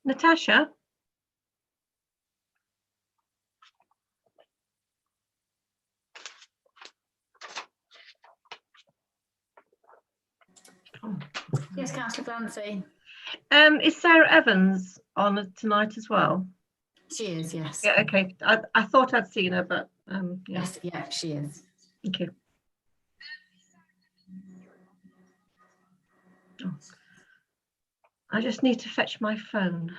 Natasha? Yes, Councillor Glancy. Is Sarah Evans on tonight as well? She is, yes. Yeah, okay. I thought I'd seen her, but yeah. Yes, yeah, she is. Thank you. Oh. I just need to fetch my phone.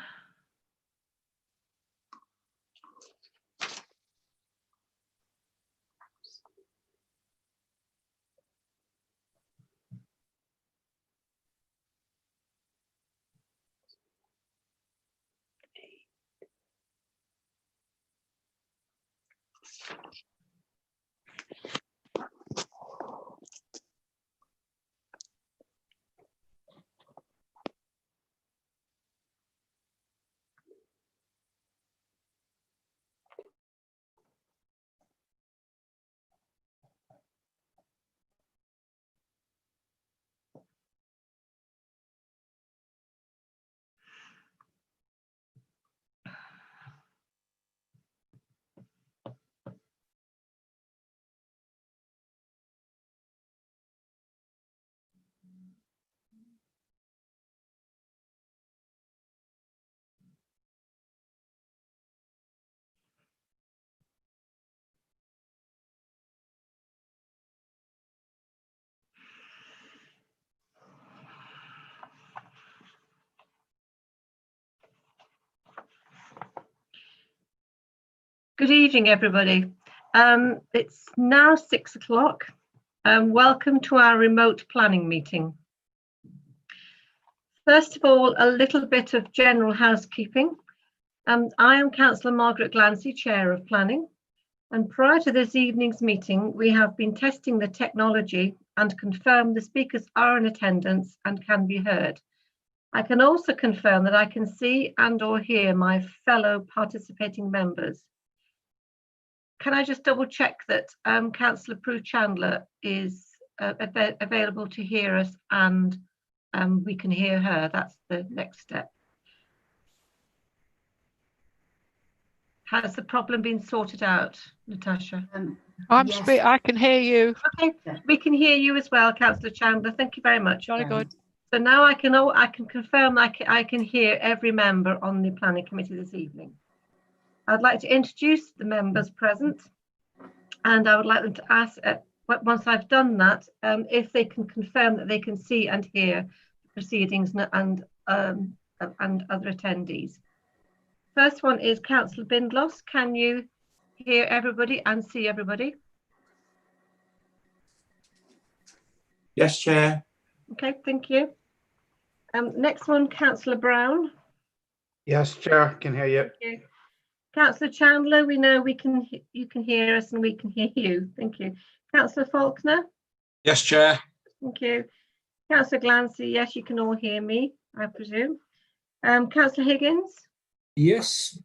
Good evening, everybody. It's now 6 o'clock. Welcome to our remote planning meeting. First of all, a little bit of general housekeeping. I am Councillor Margaret Glancy, Chair of Planning. And prior to this evening's meeting, we have been testing the technology and confirmed the speakers are in attendance and can be heard. I can also confirm that I can see and or hear my fellow participating members. Can I just double check that Councillor Prue Chandler is available to hear us and we can hear her? That's the next step. Has the problem been sorted out, Natasha? Yes. I can hear you. Okay, we can hear you as well, Councillor Chandler. Thank you very much. Very good. So now I can confirm I can hear every member on the planning committee this evening. I'd like to introduce the members present, and I would like them to ask, once I've done that, if they can confirm that they can see and hear the proceedings and other attendees. First one is Councillor Bindloss. Can you hear everybody and see everybody? Yes, Chair. Okay, thank you. Next one, Councillor Brown. Yes, Chair, can hear you. Thank you. Councillor Chandler, we know you can hear us and we can hear you. Thank you. Councillor Faulkner. Yes, Chair. Thank you. Councillor Glancy, yes, you can all hear me, I presume. Councillor Higgins. Yes.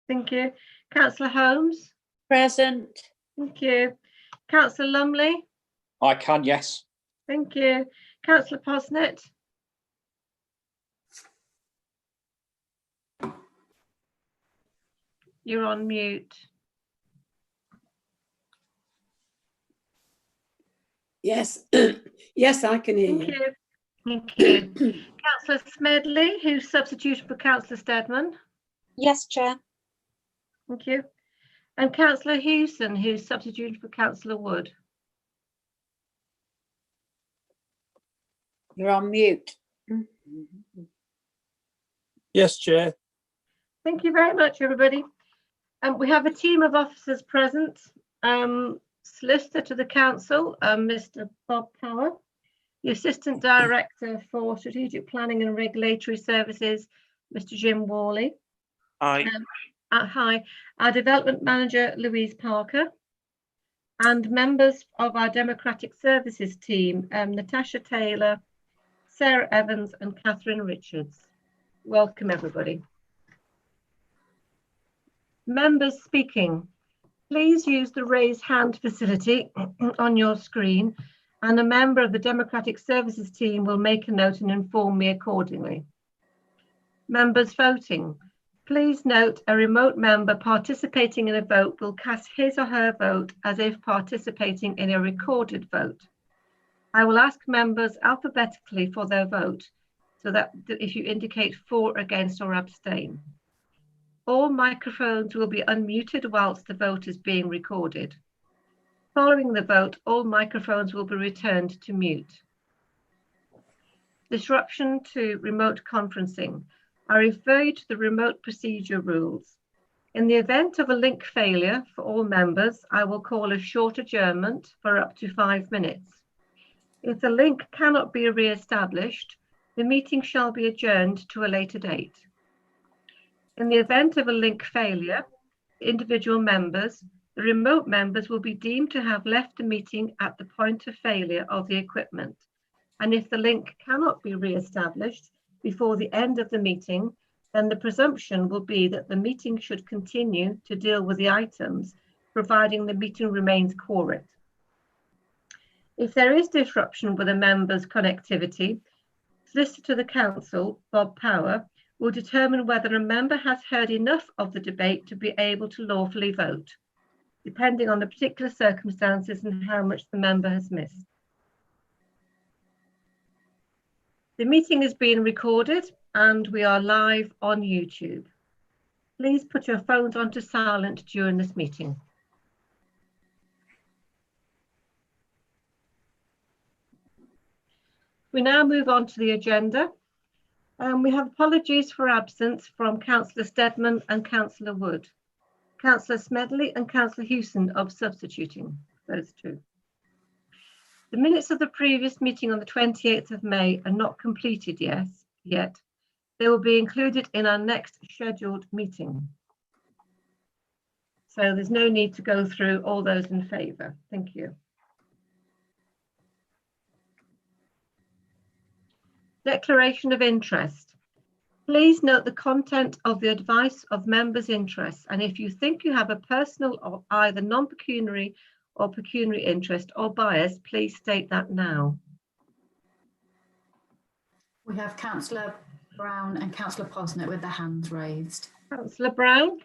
Thank you. Councillor Holmes. Present. Thank you. Councillor Lumley. I can, yes. Thank you. Councillor Posnett. You're on mute. Yes. Yes, I can hear you. Thank you. Councillor Smedley, who's substituted for Councillor Steadman. Yes, Chair. Thank you. And Councillor Hewson, who's substituted for Councillor Wood. You're on mute. Yes, Chair. Thank you very much, everybody. We have a team of officers present. Solicitor to the Council, Mr. Bob Power. The Assistant Director for Strategic Planning and Regulatory Services, Mr. Jim Worley. Aye. Hi. Our Development Manager, Louise Parker. And members of our Democratic Services team, Natasha Taylor, Sarah Evans and Catherine Richards. Welcome, everybody. Members speaking, please use the raise hand facility on your screen and a member of the Democratic Services team will make a note and inform me accordingly. Members voting. Please note a remote member participating in a vote will cast his or her vote as if participating in a recorded vote. I will ask members alphabetically for their vote, so that if you indicate for, against, or abstain. All microphones will be unmuted whilst the vote is being recorded. Following the vote, all microphones will be returned to mute. Disruption to remote conferencing. I refer you to the remote procedure rules. In the event of a link failure for all members, I will call a short adjournment for up to 5 minutes. If the link cannot be re-established, the meeting shall be adjourned to a later date. In the event of a link failure, individual members, the remote members will be deemed to have left the meeting at the point of failure of the equipment. And if the link cannot be re-established before the end of the meeting, then the presumption will be that the meeting should continue to deal with the items, providing the meeting remains quorate. If there is disruption with a member's connectivity, Solicitor to the Council, Bob Power, will determine whether a member has heard enough of the debate to be able to lawfully vote, depending on the particular circumstances and how much the member has missed. The meeting is being recorded and we are live on YouTube. Please put your phones onto silent during this meeting. We now move on to the agenda. We have apologies for absence from Councillor Steadman and Councillor Wood. Councillor Smedley and Councillor Hewson are substituting, those two. The minutes of the previous meeting on the 28th of May are not completed yet. They will be included in our next scheduled meeting. So there's no need to go through all those in favour. Thank you. Declaration of interest. Please note the content of the advice of members' interests, and if you think you have a personal or either non-pecuniary or pecuniary interest or bias, please state that now. We have Councillor Brown and Councillor Posnett with their hands raised. Councillor Brown.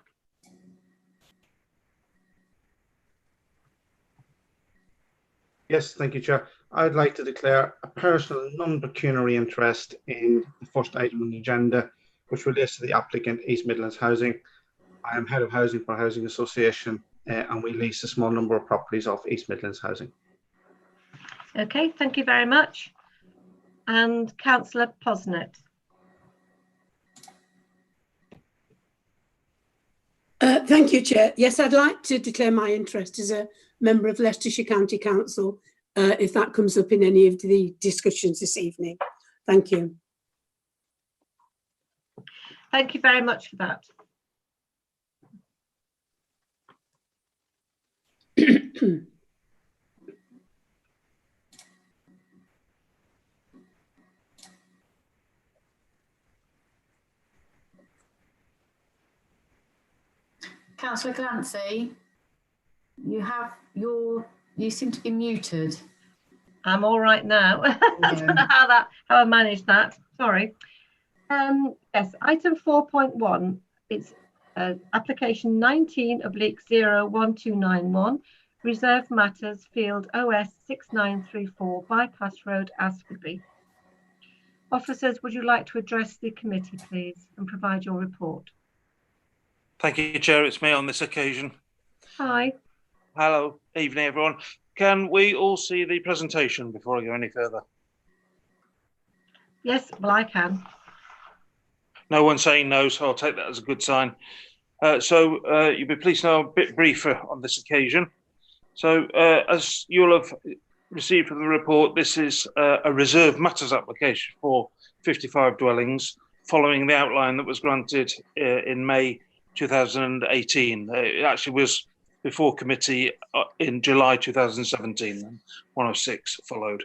Yes, thank you, Chair. I'd like to declare a personal non-pecuniary interest in the first item on the agenda, which relates to the applicant East Midlands Housing. I am head of housing for a housing association and we lease a small number of properties off East Midlands Housing. Okay, thank you very much. And Councillor Posnett. Thank you, Chair. Yes, I'd like to declare my interest as a member of Leicestershire County Council, if that comes up in any of the discussions this evening. Thank you. Thank you very much for that. Councillor Clancy, you seem to be muted. I'm all right now. I don't know how I managed that. Sorry. Yes, item 4.1. It's application 19/01291, reserved matters, field OS 6934, Bypass Road, Askerby. Officers, would you like to address the committee, please, and provide your report? Thank you, Chair. It's me on this occasion. Hi. Hello, evening, everyone. Can we all see the presentation before I go any further? Yes, well, I can. No one's saying no, so I'll take that as a good sign. You'll be pleased to know a bit briefer on this occasion. So as you'll have received from the report, this is a reserved matters application for 55 dwellings following the outline that was granted in May 2018. It actually was before committee in July 2017, and 106 followed.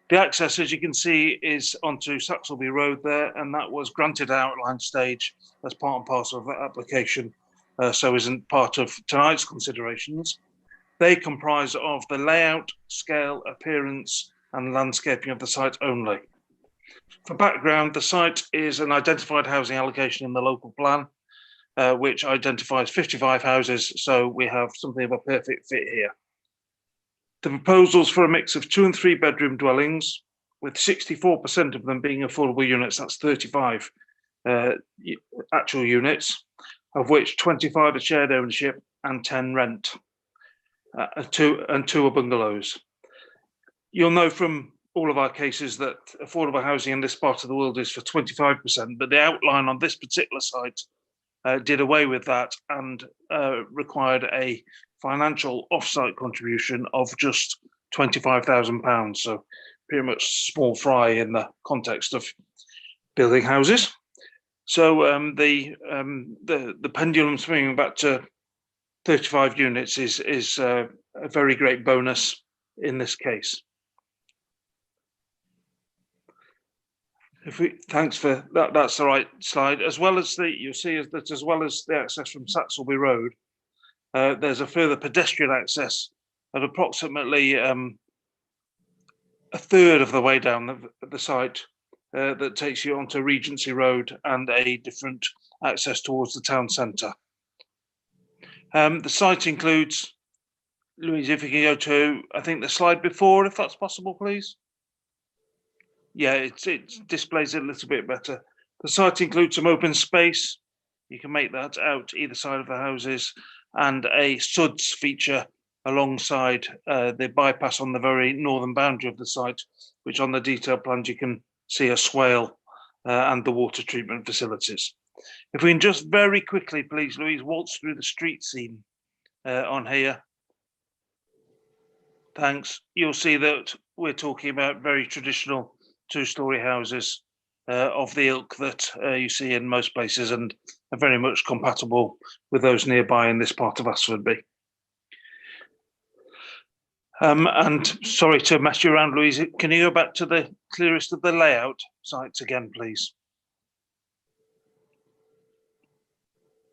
The access, as you can see, is onto Saxelby Road there, and that was granted outline stage as part and parcel of that application, so isn't part of tonight's considerations. They comprise of the layout, scale, appearance, and landscaping of the site only. For background, the site is an identified housing allocation in the local plan, which identifies 55 houses, so we have something of a perfect fit here. The proposals for a mix of 2 and 3 bedroom dwellings, with 64% of them being affordable units, that's 35 actual units, of which 25 are shared ownership and 10 rent, and two are bungalows. You'll know from all of our cases that affordable housing in this part of the world is for 25%, but the outline on this particular site did away with that and required a financial offsite contribution of just £25,000. So pretty much small fry in the context of building houses. So the pendulum swinging back to 35 units is a very great bonus in this case. Thanks for that. That's the right slide. As well as you'll see that as well as the access from Saxelby Road, there's a further pedestrian access at approximately a third of the way down the site that takes you onto Regency Road and a different access towards the town centre. The site includes, Louise, if you can go to, I think the slide before, if that's possible, please. Yeah, it displays it a little bit better. The site includes some open space. You can make that out either side of the houses, and a SUDS feature alongside the bypass on the very northern boundary of the site, which on the detailed plans you can see a swale and the water treatment facilities. If we can just very quickly, please, Louise, waltz through the street scene on here. Thanks. You'll see that we're talking about very traditional 2-storey houses of the ilk that you see in most places and are very much compatible with those nearby in this part of Ashfordby. And sorry to mess you around, Louise, can you go back to the clearest of the layout sites again, please?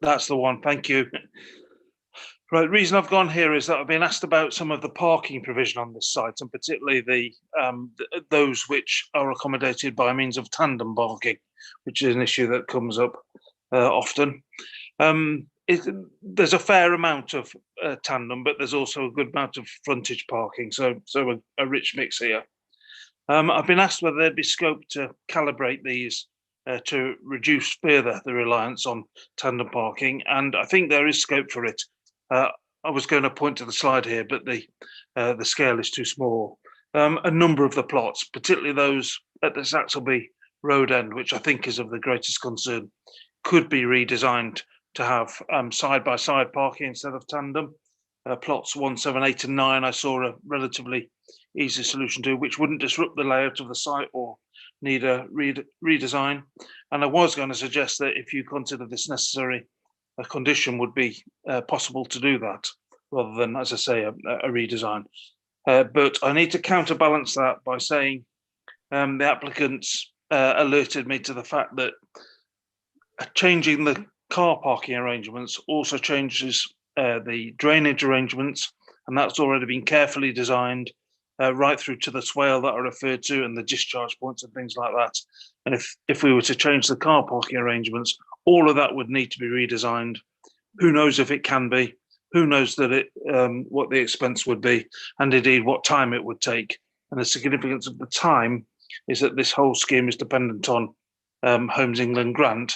That's the one, thank you. Right, the reason I've gone here is that I've been asked about some of the parking provision on this site, and particularly those which are accommodated by means of tandem parking, which is an issue that comes up often. There's a fair amount of tandem, but there's also a good amount of frontage parking, so a rich mix here. I've been asked whether there'd be scope to calibrate these to reduce further the reliance on tandem parking, and I think there is scope for it. I was going to point to the slide here, but the scale is too small. A number of the plots, particularly those at the Saxelby Road end, which I think is of the greatest concern, could be redesigned to have side-by-side parking instead of tandem. Plots 1, 7, 8 and 9 I saw a relatively easy solution to, which wouldn't disrupt the layout of the site or need a redesign. And I was going to suggest that if you consider this necessary, a condition would be possible to do that, rather than, as I say, a redesign. But I need to counterbalance that by saying the applicants alerted me to the fact that changing the car parking arrangements also changes the drainage arrangements, and that's already been carefully designed right through to the swale that I referred to and the discharge points and things like that. And if we were to change the car parking arrangements, all of that would need to be redesigned. Who knows if it can be? Who knows that what the expense would be, and indeed what time it would take. And the significance of the time is that this whole scheme is dependent on Homes England grant,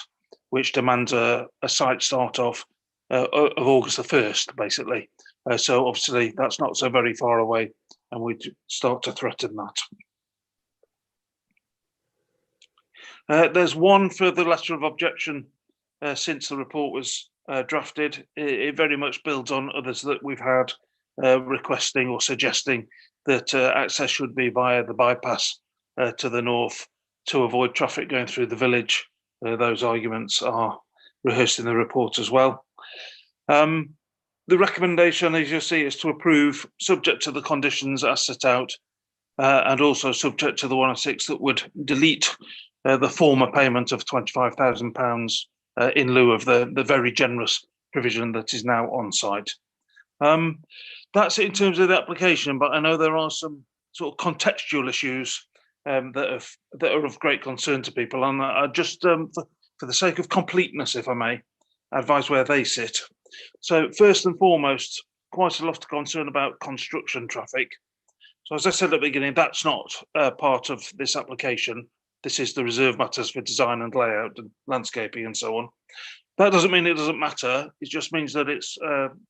which demands a site start of August the 1st, basically. So obviously that's not so very far away, and we start to threaten that. There's one further letter of objection since the report was drafted. It very much builds on others that we've had requesting or suggesting that access should be via the bypass to the north to avoid traffic going through the village. Those arguments are rehearsed in the report as well. The recommendation, as you'll see, is to approve subject to the conditions as set out, and also subject to the 106 that would delete the former payment of £25,000 in lieu of the very generous provision that is now on site. That's it in terms of the application, but I know there are some sort of contextual issues that are of great concern to people. And I just, for the sake of completeness, if I may, advise where they sit. So first and foremost, quite a lot of concern about construction traffic. So as I said at the beginning, that's not part of this application. This is the reserve matters for design and layout and landscaping and so on. That doesn't mean it doesn't matter. It just means that it's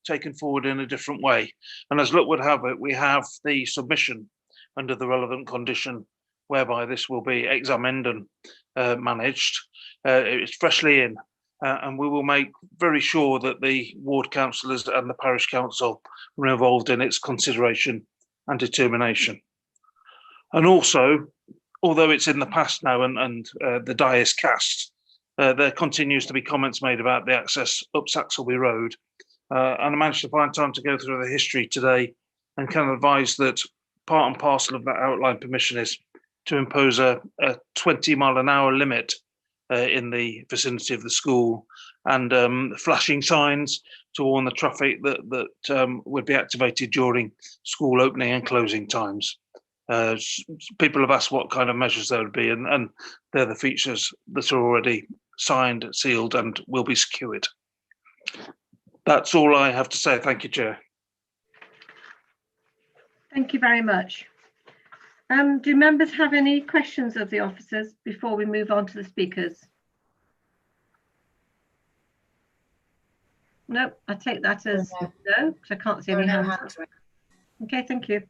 taken forward in a different way. And as luck would have it, we have the submission under the relevant condition whereby this will be examined and managed. It's freshly in, and we will make very sure that the ward councillors and the parish council are involved in its consideration and determination. And also, although it's in the past now and the die is cast, there continues to be comments made about the access up Saxelby Road. And I managed to find time to go through the history today and can advise that part and parcel of that outline permission is to impose a 20-mile-an-hour limit in the vicinity of the school and flashing signs to warn the traffic that would be activated during school opening and closing times. People have asked what kind of measures there would be, and they're the features that are already signed, sealed, and will be secured. That's all I have to say. Thank you, Chair. Thank you very much. Do members have any questions of the officers before we move on to the speakers? No, I take that as no, because I can't see any hands. Okay, thank you.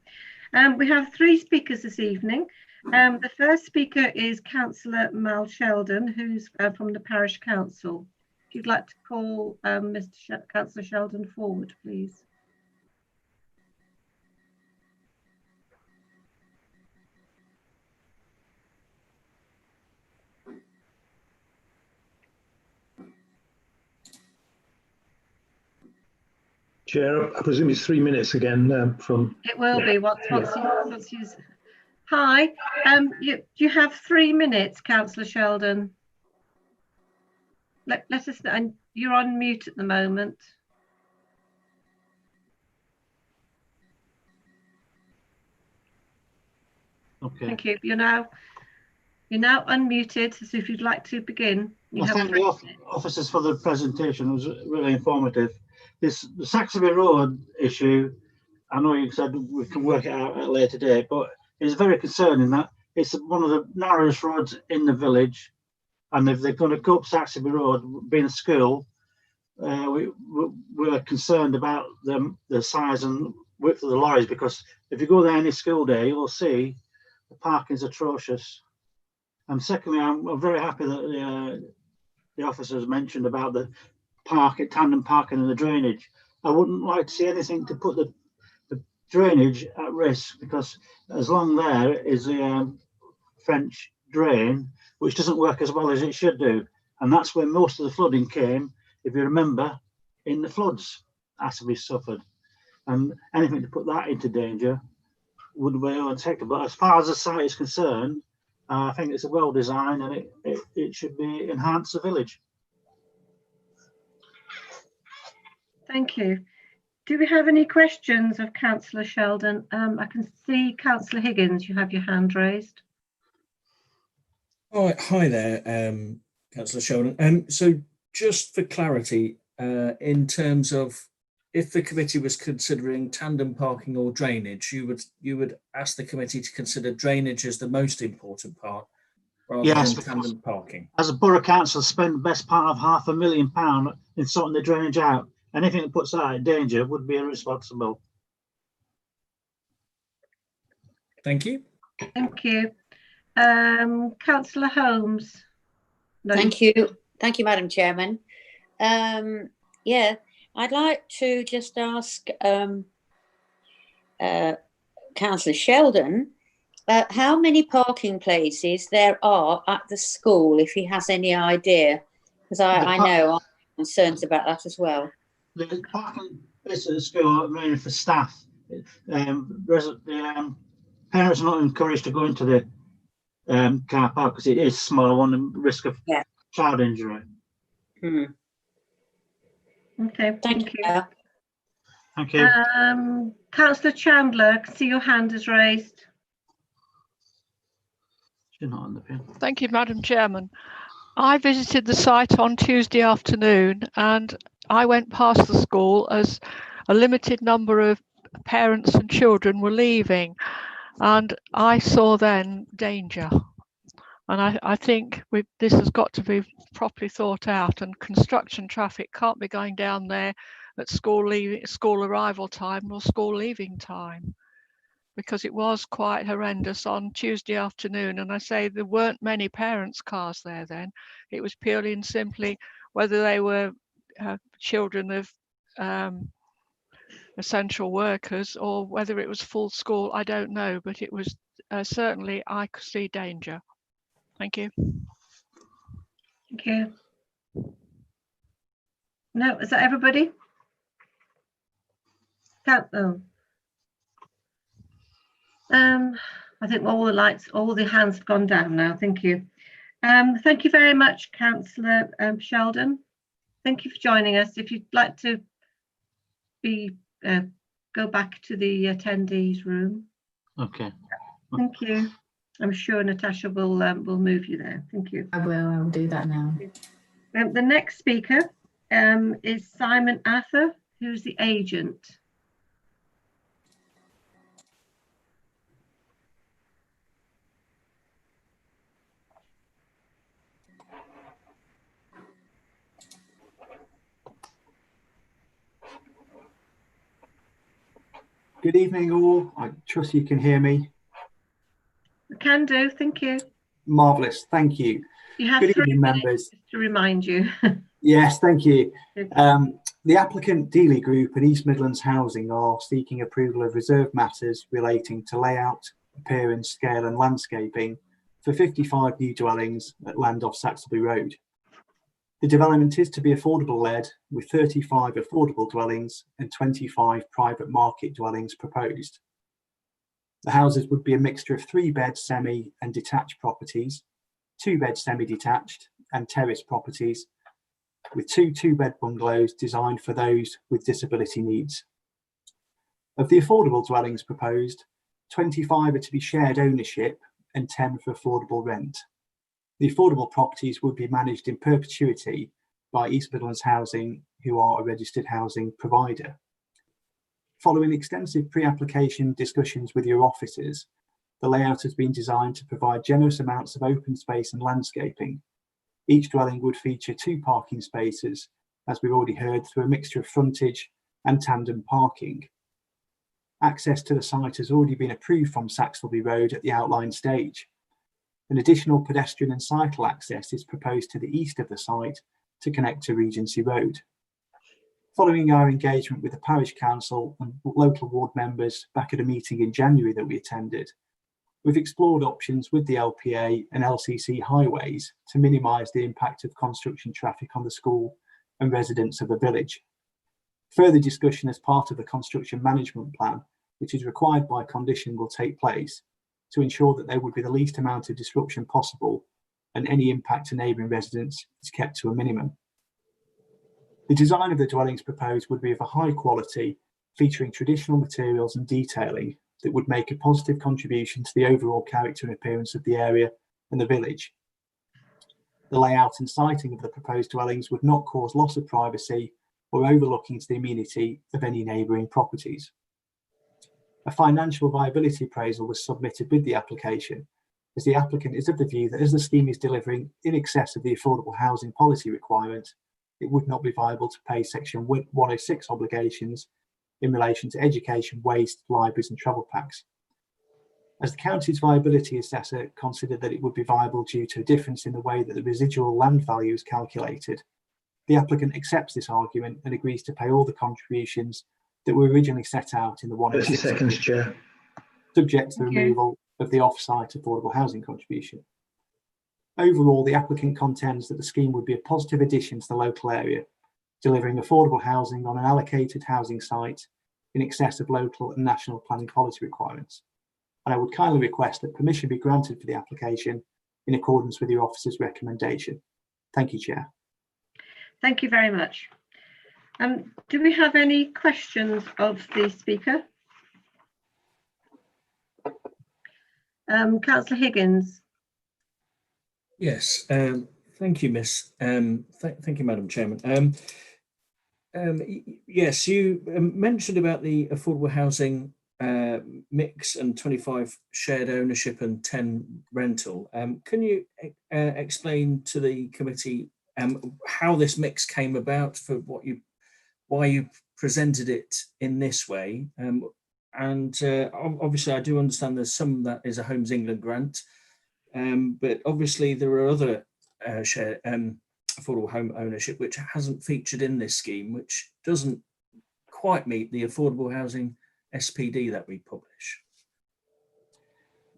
We have 3 speakers this evening. The first speaker is Councillor Mal Sheldon, who's from the Parish Council. If you'd like to call Councillor Sheldon forward, please. Chair, I presume it's 3 minutes again from... It will be once you... Hi, you have 3 minutes, Councillor Sheldon. Let us know, and you're on mute at the moment. Okay. Thank you. You're now unmuted, so if you'd like to begin. I thank the officers for the presentation. It was really informative. The Saxelby Road issue, I know you said we can work it out at a later date, but it's very concerning that it's one of the narrowest roads in the village. And if they're going to go up Saxelby Road, being a school, we're concerned about the size and width of the lorries, because if you go there any school day, you'll see the parking is atrocious. And secondly, I'm very happy that the officers mentioned about the tandem parking and the drainage. I wouldn't like to see anything to put the drainage at risk, because as long there is the French drain, which doesn't work as well as it should do. And that's where most of the flooding came, if you remember, in the floods after we suffered. And anything to put that into danger would be unacceptable. But as far as the site is concerned, I think it's well designed, and it should be enhance the village. Thank you. Do we have any questions of Councillor Sheldon? I can see Councillor Higgins, you have your hand raised. Oh, hi there, Councillor Sheldon. So just for clarity, in terms of if the committee was considering tandem parking or drainage, you would ask the committee to consider drainage as the most important part rather than tandem parking. As a borough council, spend the best part of £500,000 in sorting the drainage out. Anything that puts that in danger would be irresponsible. Thank you. Thank you. Councillor Holmes. No. Thank you, Madam Chairman. Yeah, I'd like to just ask Councillor Sheldon how many parking places there are at the school, if he has any idea, because I know I'm concerned about that as well. The parking places at the school are mainly for staff. The parents are not encouraged to go into the car park because it is a small one and risk of child injury. Okay, thank you. Thank you. Councillor Chandler, I can see your hand is raised. She's not on the pin. Thank you, Madam Chairman. I visited the site on Tuesday afternoon and I went past the school as a limited number of parents and children were leaving, and I saw then danger. And I think this has got to be properly thought out, and construction traffic can't be going down there at school arrival time or school leaving time, because it was quite horrendous on Tuesday afternoon. And I say there weren't many parents' cars there then. It was purely and simply whether they were children of essential workers or whether it was full school, I don't know, but it was certainly, I could see danger. Thank you. Thank you. No, is that everybody? I think all the lights, all the hands have gone down now. Thank you. Thank you very much, Councillor Sheldon. Thank you for joining us. If you'd like to go back to the attendees room. Okay. Thank you. I'm sure Natasha will move you there. Thank you. I'll do that now. The next speaker is Simon Arthur, who's the agent. Good evening all. I trust you can hear me. I can do, thank you. Marvellous, thank you. You have Good 3 evening, minutes members. to remind you. Yes, thank you. The applicant Dealey Group and East Midlands Housing are seeking approval of reserved matters relating to layout, appearance, scale and landscaping for 55 new dwellings at land off Saxelby Road. The development is to be affordable led, with 35 affordable dwellings and 25 private market dwellings proposed. The houses would be a mixture of 3-bed semi and detached properties, 2-bed semi-detached and terrace properties, with 2 2-bed bungalows designed for those with disability needs. Of the affordable dwellings proposed, 25 are to be shared ownership and 10 for affordable rent. The affordable properties would be managed in perpetuity by East Midlands Housing, who are a registered housing provider. Following extensive pre-application discussions with your officers, the layout has been designed to provide generous amounts of open space and landscaping. Each dwelling would feature 2 parking spaces, as we've already heard, through a mixture of frontage and tandem parking. Access to the site has already been approved from Saxelby Road at the outline stage. An additional pedestrian and cycle access is proposed to the east of the site to connect to Regency Road. Following our engagement with the Parish Council and local ward members back at a meeting in January that we attended, we've explored options with the LPA and LCC highways to minimise the impact of construction traffic on the school and residents of the village. Further discussion as part of the construction management plan, which is required by condition, will take place to ensure that there would be the least amount of disruption possible and any impact to neighbouring residents is kept to a minimum. The design of the dwellings proposed would be of a high quality, featuring traditional materials and detailing that would make a positive contribution to the overall character and appearance of the area and the village. The layout and siting of the proposed dwellings would not cause loss of privacy or overlooking to the amenity of any neighbouring properties. A financial viability appraisal was submitted with the application, as the applicant is of the view that as the scheme is delivering in excess of the affordable housing policy requirement, it would not be viable to pay Section 106 obligations in relation to education, waste, libraries and travel packs. As the county's viability assessor considered that it would be viable due to a difference in the way that the residual land value is calculated, the applicant accepts this argument and agrees to pay all the contributions that were originally set out in the 106 30 seconds, Chair. subject to the removal of the off-site affordable housing contribution. Overall, the applicant contends that the scheme would be a positive addition to the local area, delivering affordable housing on an allocated housing site in excess of local and national planning policy requirements. And I would kindly request that permission be granted for the application in accordance with your officer's recommendation. Thank you, Chair. Thank you very much. Do we have any questions of the speaker? Councillor Higgins. Yes, thank you, Miss. Thank you, Madam Chairman. Yes, you mentioned about the affordable housing mix and 25 shared ownership and 10 rental. Can you explain to the committee how this mix came about, for why you presented it in this way? And obviously, I do understand there's some that is a Homes England grant, but obviously there are other shared affordable home ownership which hasn't featured in this scheme, which doesn't quite meet the affordable housing SPD that we publish.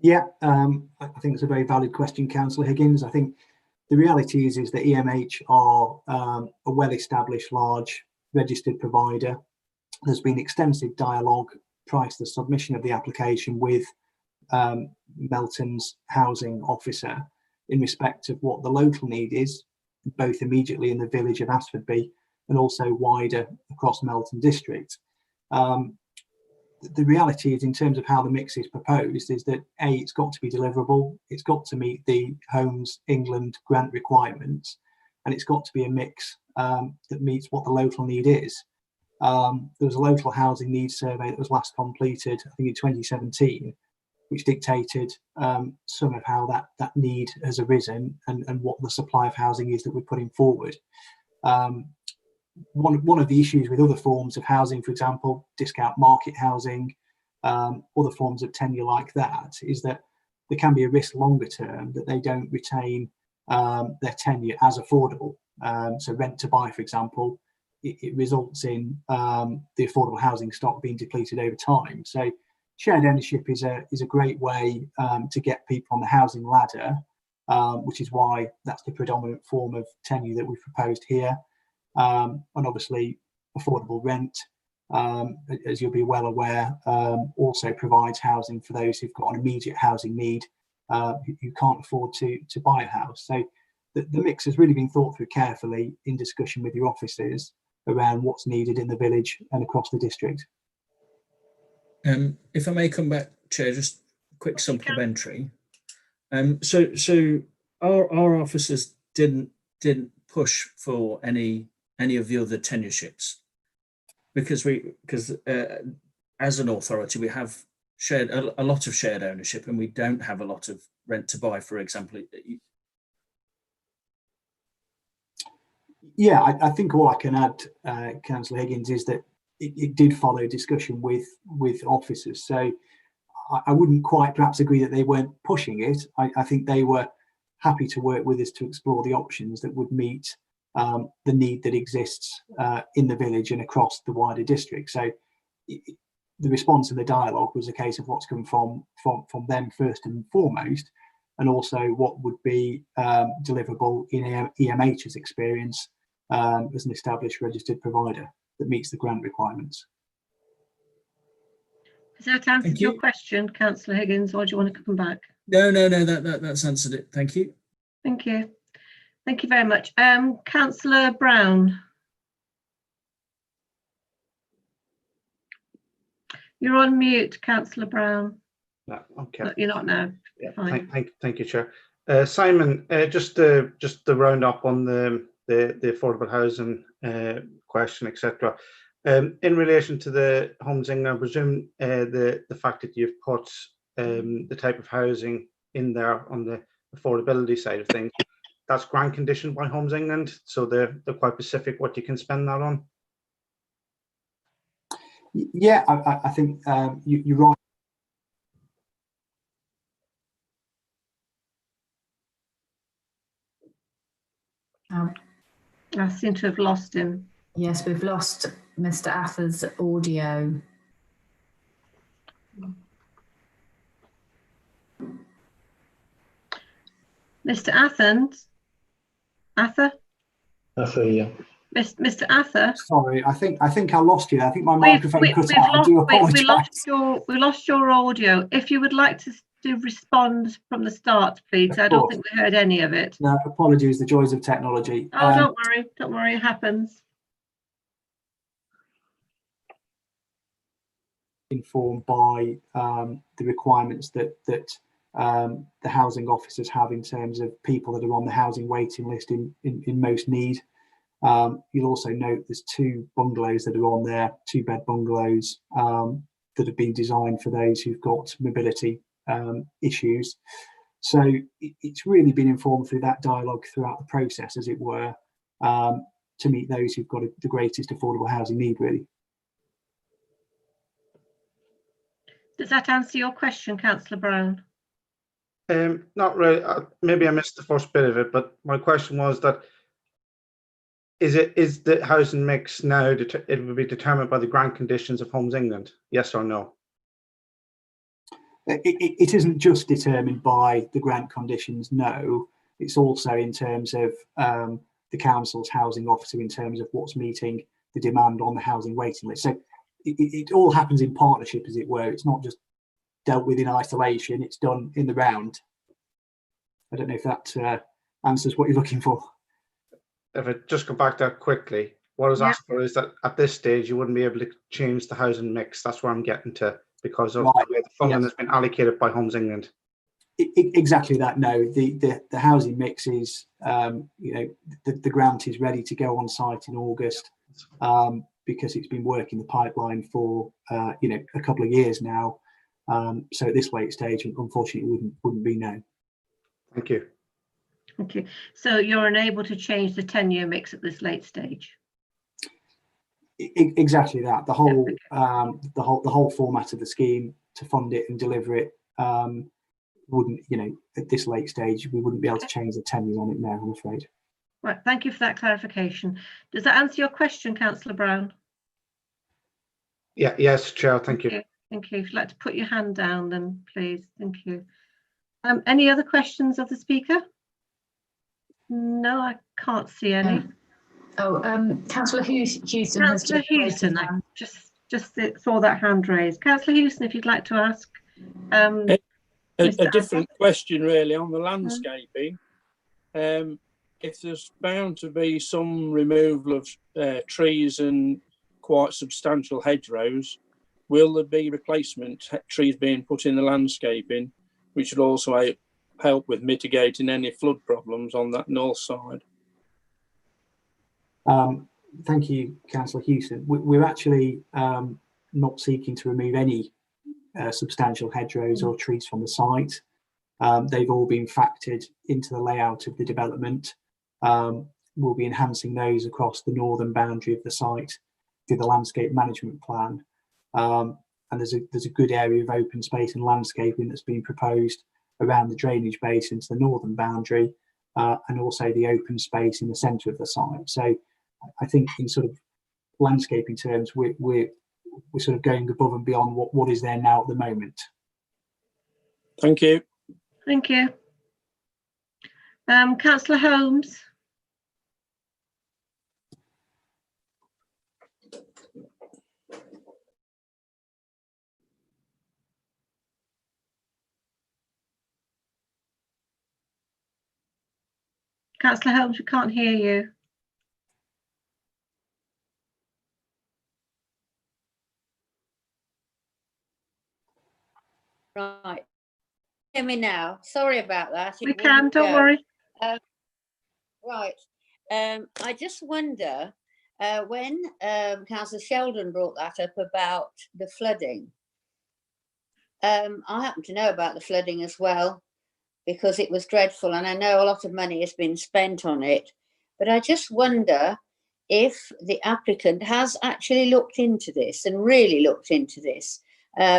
Yeah, I think it's a very valid question, Councillor Higgins. I think the reality is that EMH are a well-established, large registered provider. There's been extensive dialogue prior to the submission of the application with Melton's housing officer in respect of what the local need is, both immediately in the village of Asfordby and also wider across Melton district. The reality is, in terms of how the mix is proposed, is that A, it's got to be deliverable, it's got to meet the Homes England grant requirements, and it's got to be a mix that meets what the local need is. There was a local housing needs survey that was last completed, I think in 2017, which dictated some of how that need has arisen and what the supply of housing is that we're putting forward. One of the issues with other forms of housing, for example, discount market housing, other forms of tenure like that, is that there can be a risk longer term that they don't retain their tenure as affordable. So rent to buy, for example, it results in the affordable housing stock being depleted over time. So shared ownership is a great way to get people on the housing ladder, which is why that's the predominant form of tenure that we've proposed here. And obviously affordable rent, as you'll be well aware, also provides housing for those who've got an immediate housing need, who can't afford to buy a house. So the mix has really been thought through carefully in discussion with your officers around what's needed in the village and across the district. If I may come back, Chair, just a quick supplementary. So our officers didn't push for any of the other tenureships, because as an authority we have shared a lot of shared ownership, and we don't have a lot of rent to buy, for example. Yeah, I think all I can add, Councillor Higgins, is that it did follow discussion with officers. So I wouldn't quite perhaps agree that they weren't pushing it. I think they were happy to work with us to explore the options that would meet the need that exists in the village and across the wider district. So the response and the dialogue was a case of what's come from them first and foremost, and also what would be deliverable in EMH's experience as an established registered provider that meets the grant requirements. Has that answered your question, Councillor Higgins, or do you want to come back? No, that's answered it. Thank you. Thank you. Thank you very much. Councillor Brown. You're on mute, Councillor Brown. No, okay. No, you're not now. Yeah, fine. Thank you, Chair. Simon, just to round up on the affordable housing question, etc. In relation to the Homes England, I presume the fact that you've put the type of housing in there on the affordability side of things, that's grant conditioned by Homes England, so they're quite specific what you can spend that on. Yeah, I think you're right. I seem to have lost him. Yes, we've lost Mr. Ather's audio. Mr. Athens? Ather? Ather, yeah. Mr. Ather? Sorry, I think I lost you. I think my microphone cut out. I do apologise. We lost your audio. If you would like to respond from the start, please. I don't think we heard any of it. No, apologies, the joys of technology. Oh, don't worry, it happens. Informed by the requirements that the housing officers have in terms of people that are on the housing waiting list in most need. You'll also note there's 2 bungalows that are on there, 2-bed bungalows that have been designed for those who've got mobility issues. So it's really been informed through that dialogue throughout the process, as it were, to meet those who've got the greatest affordable housing need, really. Does that answer your question, Councillor Brown? Not really. Maybe I missed the first bit of it, but my question was that is the housing mix now, it will be determined by the grant conditions of Homes England, yes or no? It isn't just determined by the grant conditions, no. It's also in terms of the council's housing officer, in terms of what's meeting the demand on the housing waiting list. So it all happens in partnership, as it were. It's not just dealt with in isolation, it's done in the round. I don't know if that answers what you're looking for. If I just go back there quickly, what I was asking for is that at this stage you wouldn't be able to change the housing mix. That's where I'm getting to, because of the way the funding has been allocated by Homes England. Exactly that. No, the housing mix is, the grant is ready to go on site in August, because it's been working the pipeline for a couple of years now. So at this late stage, unfortunately, wouldn't be no. Thank you. Thank you. So you're unable to change the 10-year mix at this late stage? Exactly that. The whole format of the scheme to fund it and deliver it wouldn't, at this late stage, we wouldn't be able to change the 10-year on it now, I'm afraid. Right. Thank you for that clarification. Does that answer your question, Councillor Brown? Yes, Chair. Thank you. Thank you. If you'd like to put your hand down, then please. Thank you. Any other questions of the speaker? No, I can't see any. Councillor Houston. Councillor Houston, I just saw that hand raised. Councillor Houston, if you'd like to ask. A different question, really, on the landscaping. If there's bound to be some removal of trees and quite substantial hedgerows, will there be replacement trees being put in the landscaping, which would also help with mitigating any flood problems on that north side? Thank you, Councillor Houston. We're actually not seeking to remove any substantial hedgerows or trees from the site. They've all been factored into the layout of the development. We'll be enhancing those across the northern boundary of the site through the landscape management plan. And there's a good area of open space and landscaping that's been proposed around the drainage basin to the northern boundary, and also the open space in the centre of the site. So I think in sort of landscaping terms, we're sort of going above and beyond what is there now at the moment. Thank you. Thank you. Councillor Holmes. Councillor Holmes, we can't hear you. Right. Hear me now. Sorry about that. We can, don't worry. Right. I just wonder, when Councillor Sheldon brought that up about the flooding, I happen to know about the flooding as well, because it was dreadful, and I know a lot of money has been spent on it. But I just wonder if the applicant has actually looked into this and really looked into this,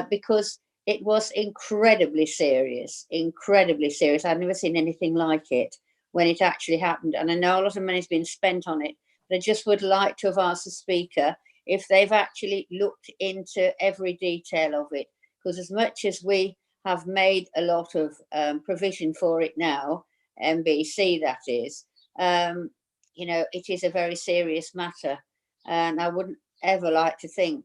because it was incredibly serious, incredibly serious. I've never seen anything like it when it actually happened. And I know a lot of money has been spent on it, but I just would like to have asked the speaker if they've actually looked into every detail of it, because as much as we have made a lot of provision for it now, MBC that is, it is a very serious matter. And I wouldn't ever like to think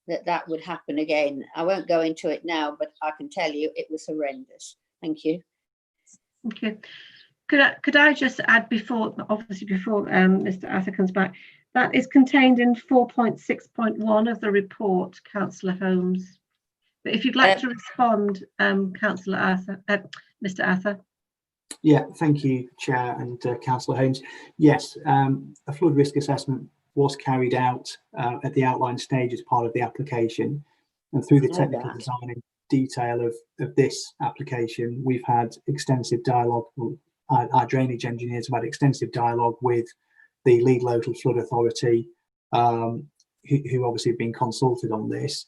that would happen again. I won't go into it now, but I can tell you it was horrendous. Thank you. Okay. Could I just add before Mr. Ather comes back, that is contained in 4.6.1 of the report, Councillor Holmes, But if you'd like to respond, Councillor Arthur, Mr. Arthur. Yeah, thank you, Chair and Councillor Holmes. Yes, a flood risk assessment was carried out at the outline stage as part of the application, and through the technical design and detail of this application, we've had extensive dialogue. Our drainage engineers have had extensive dialogue with the lead local flood authority, who obviously have been consulted on this.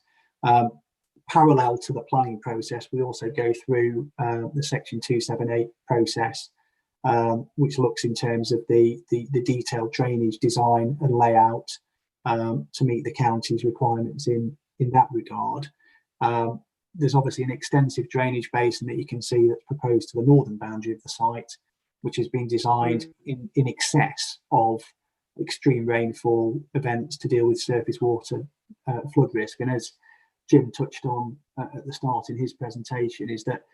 Parallel to the planning process, we also go through the Section 278 process, which looks in terms of the detailed drainage design and layout to meet the county's requirements in that regard. There's obviously an extensive drainage basin that you can see that's proposed to the northern boundary of the site, which has been designed in excess of extreme rainfall events to deal with surface water flood risk. And as Jim touched on at the start in his presentation, is that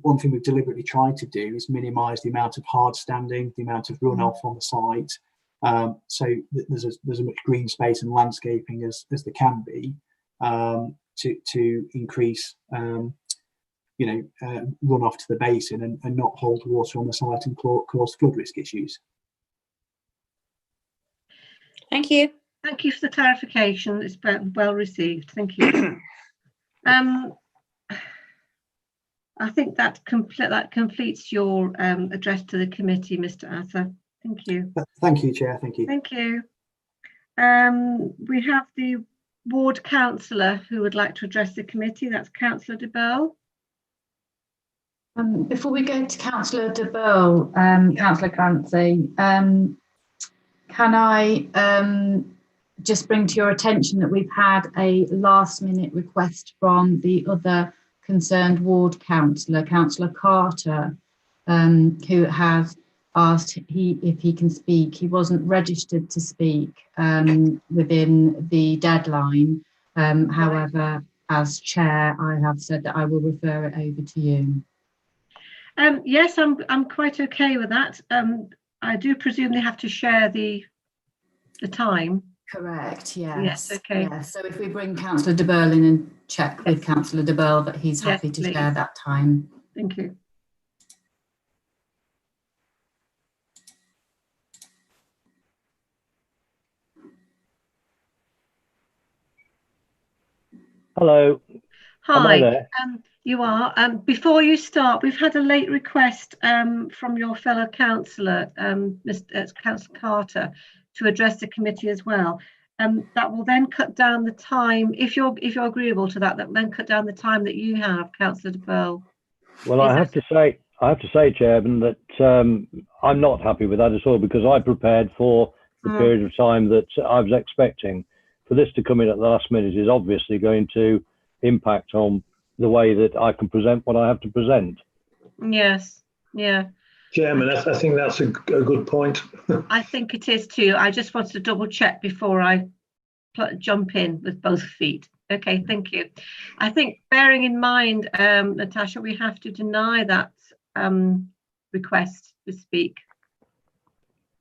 one thing we've deliberately tried to do is minimise the amount of hard standing, the amount of runoff on the site, so there's as much green space and landscaping as there can be to increase runoff to the basin and not hold water on the site and cause flood risk issues. Thank you. Thank you for the clarification. It's well received. Thank you. I think that completes your address to the committee, Mr. Arthur. Thank you. Thank you, Chair. Thank you. Thank you. We have the ward councillor who would like to address the committee. That's Councillor de Burl. Before we go to Councillor de Burl, Councillor Clancy, can I just bring to your attention that we've had a last-minute request from the other concerned ward councillor, Councillor Carter, who has asked if he can speak. He wasn't registered to speak within the deadline. However, as chair, I have said that I will refer it over to you. Yes, I'm quite okay with that. I do presume they have to share the time. Correct, yes. Yes, okay. Yeah. So if we bring Councillor de Burl in and check with Councillor de Burl that he's happy to share that time. Thank you. Hello. Hi. You are. Before you start, we've had a late request from your fellow councillor, Councillor Carter, to address the committee as well. That will then cut down the time, if you're agreeable to that. That will then cut down the time that you have, Councillor de Burl. Well, I have to say, Chairman, that I'm not happy with that at all, because I prepared for the period of time that I was expecting. For this to come in at the last minute is obviously going to impact on the way that I can present what I have to present. Yes, yeah. Chairman, I think that's a good point. I think it is too. I just wanted to double check before I jump in with both feet. Okay, thank you. I think bearing in mind, Natasha, we have to deny that request to speak.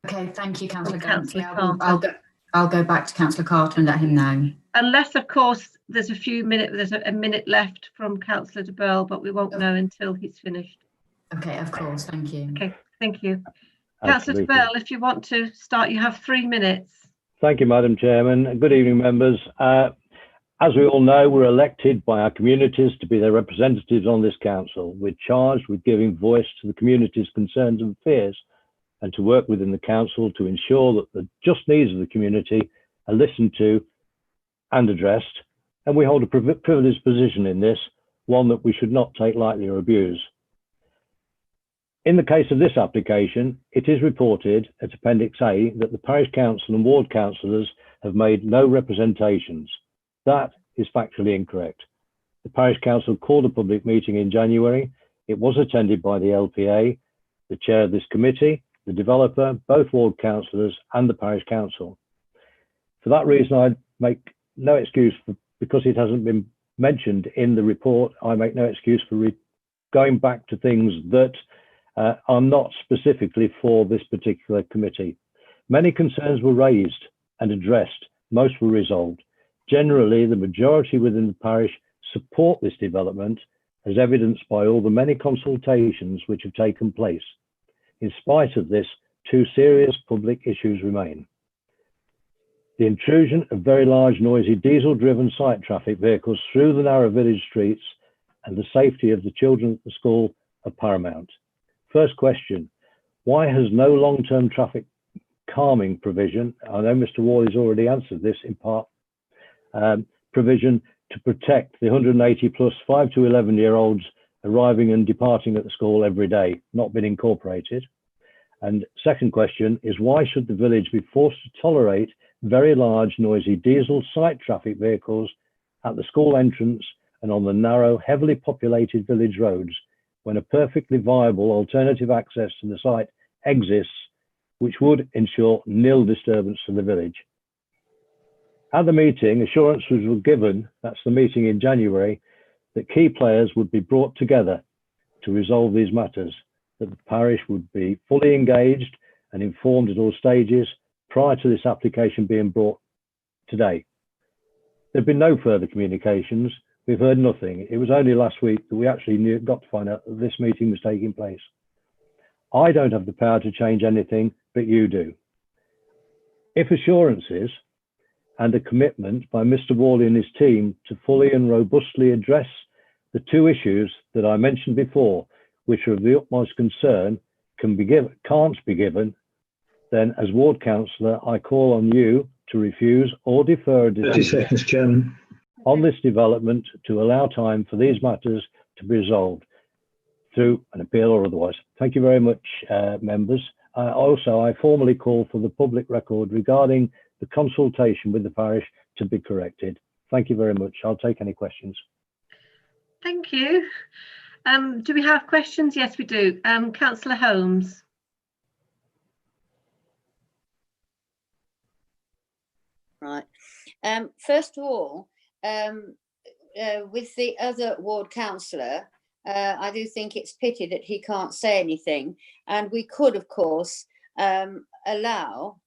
Okay, thank you, Councillor Carter. I'll go back to Councillor Carter and let him know. Unless, of course, there's a minute left from Councillor de Burl, but we won't know until he's finished. Okay, of course, thank you. Okay, thank you. Councillor de Burl, if you want to start, you have 3 minutes. Thank you, Madam Chairman. Good evening, members. As we all know, we're elected by our communities to be their representatives on this council. We're charged with giving voice to the community's concerns and fears, and to work within the council to ensure that the just needs of the community are listened to and addressed. And we hold a privileged position in this, one that we should not take lightly or abuse. In the case of this application, it is reported at Appendix A that the parish council and ward councillors have made no representations. That is factually incorrect. The parish council called a public meeting in January. It was attended by the LPA, the chair of this committee, the developer, both ward councillors and the parish council. For that reason, I make no excuse because it hasn't been mentioned in the report. I make no excuse for going back to things that are not specifically for this particular committee. Many concerns were raised and addressed. Most were resolved. Generally, the majority within the parish support this development, as evidenced by all the many consultations which have taken place. In spite of this, two serious public issues remain. The intrusion of very large, noisy, diesel-driven site traffic vehicles through the narrow village streets and the safety of the children at the school are paramount. First question, why has no long-term traffic calming provision, I know Mr. Worley's already answered this in part, provision to protect the 180 plus 5 to 11-year-olds arriving and departing at the school every day, not been incorporated? And second question is, why should the village be forced to tolerate very large, noisy diesel site traffic vehicles at the school entrance and on the narrow, heavily populated village roads, when a perfectly viable alternative access to the site exists, which would ensure nil disturbance to the village? At the meeting, assurances were given, that's the meeting in January, that key players would be brought together to resolve these matters, that the parish would be fully engaged and informed at all stages prior to this application being brought today. There have been no further communications. We've heard nothing. It was only last week that we actually got to find out that this meeting was taking place. I don't have the power to change anything, but you do. If assurances and a commitment by Mr. Worley and his team to fully and robustly address the two issues that I mentioned before, which are of the utmost concern, can't be given, then as ward councillor, I call on you to refuse or defer a decision 30 seconds, Chairman. On this development to allow time for these matters to be resolved through an appeal or otherwise. Thank you very much, members. Also, I formally call for the public record regarding the consultation with the parish to be corrected. Thank you very much. I'll take any questions. Thank you. Do we have questions? Yes, we do. Councillor Holmes. Right. First of all, with the other ward councillor, I do think it's pity that he can't say anything. And we could, of course, allow,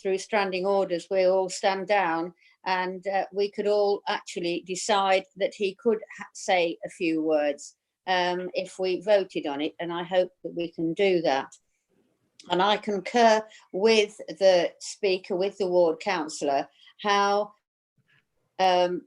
through standing orders, we all stand down and we could all actually decide that he could say a few words if we voted on it. And I hope that we can do that. And I concur with the speaker, with the ward councillor, how I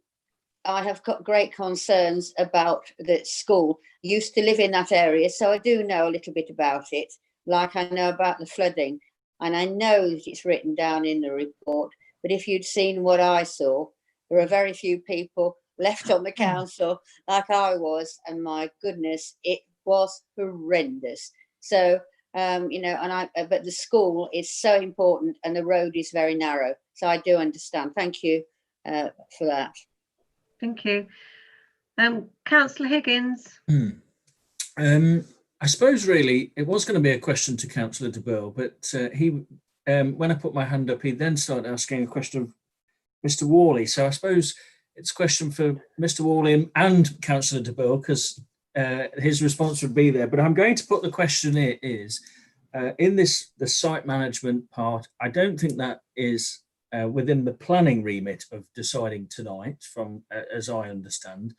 have got great concerns about the school. I used to live in that area, so I do know a little bit about it, like I know about the flooding. And I know that it's written down in the report, but if you'd seen what I saw, there are very few people left on the council like I was, and my goodness, it was horrendous. So, you know, but the school is so important and the road is very narrow. So I do understand. Thank you for that. Thank you. Councillor Higgins. I suppose really it was going to be a question to Councillor de Burgh, but he, when I put my hand up, he then started asking a question of Mr. Worley. So I suppose it's a question for Mr. Worley and Councillor de Burgh, because his response would be there. But I'm going to put the question is, in the site management part, I don't think that is within the planning remit of deciding tonight, from as I understand,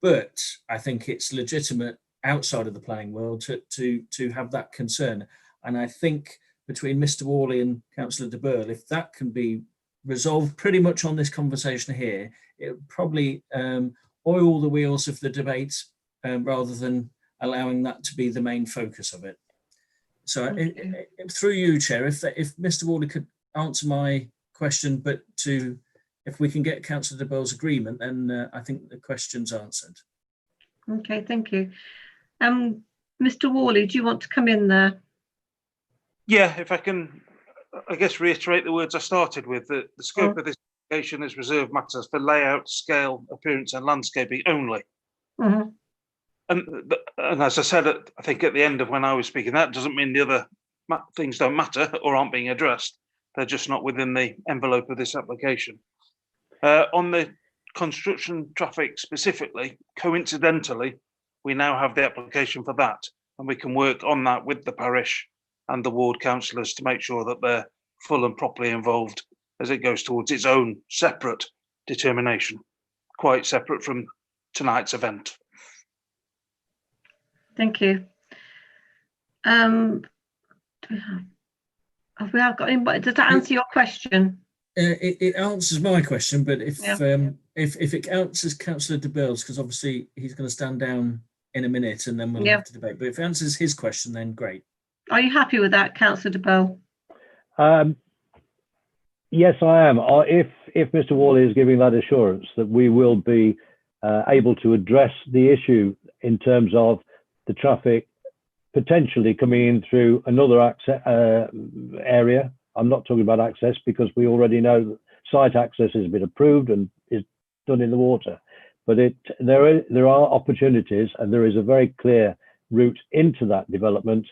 but I think it's legitimate outside of the planning world to have that concern. And I think between Mr. Worley and Councillor de Burgh, if that can be resolved pretty much on this conversation here, it would probably oil the wheels of the debate rather than allowing that to be the main focus of it. So through you, Chair, if Mr. Worley could answer my question, but if we can get Councillor de Burgh's agreement, then I think the question's answered. Okay, thank you. Mr. Worley, do you want to come in there? Yeah, if I can, I guess, reiterate the words I started with. The scope of this application is reserved matters for layout, scale, appearance and landscaping only. Mm-hmm. And as I said, I think at the end of when I was speaking, that doesn't mean the other things don't matter or aren't being addressed. They're just not within the envelope of this application. On the construction traffic specifically, coincidentally, we now have the application for that, and we can work on that with the parish and the ward councillors to make sure that they're full and properly involved as it goes towards its own separate determination. quite separate from tonight's event. Thank you. Do we have got anybody? Does that answer your question? It answers my question, but if Yeah. If it answers Councillor de Burgh's, because obviously he's going to stand down in a minute and then we'll have to debate. But if it answers his question, then great. Are you happy with that, Councillor de Burgh? Yes, I am. If Mr. Worley is giving that assurance that we will be able to address the issue in terms of the traffic potentially coming in through another access area. I'm not talking about access because we already know that site access has been approved and is done in the water. But there are opportunities, and there is a very clear route into that development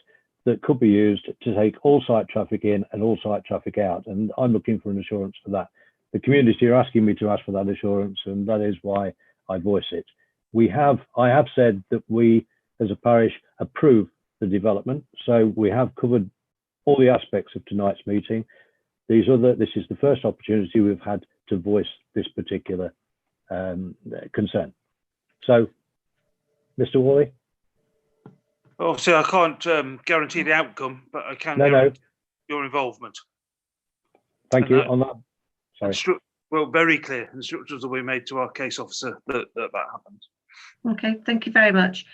that could be used to take all site traffic in and all site traffic out. And I'm looking for an assurance for that. The community are asking me to ask for that assurance, and that is why I voice it. I have said that we, as a parish, approve the development. So we have covered all the aspects of tonight's meeting. This is the first opportunity we've had to voice this particular concern. So, Mr. Worley? Obviously, I can't guarantee the outcome, but I can guarantee your involvement. Thank you on that. Sorry. Well, very clear instructions will be made to our case officer that happens. Okay, thank you very much.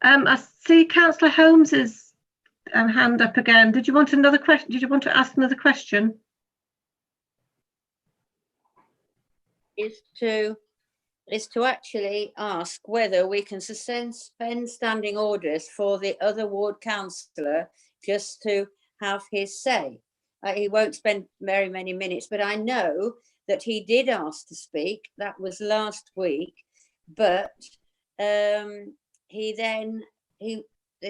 I see Councillor Holmes's hand up again. Did you want another question? Did you want to ask another question? Is to actually ask whether we can suspend standing orders for the other ward councillor just to have his say. He won't spend very many minutes, but I know that he did ask to speak. That was last week, but they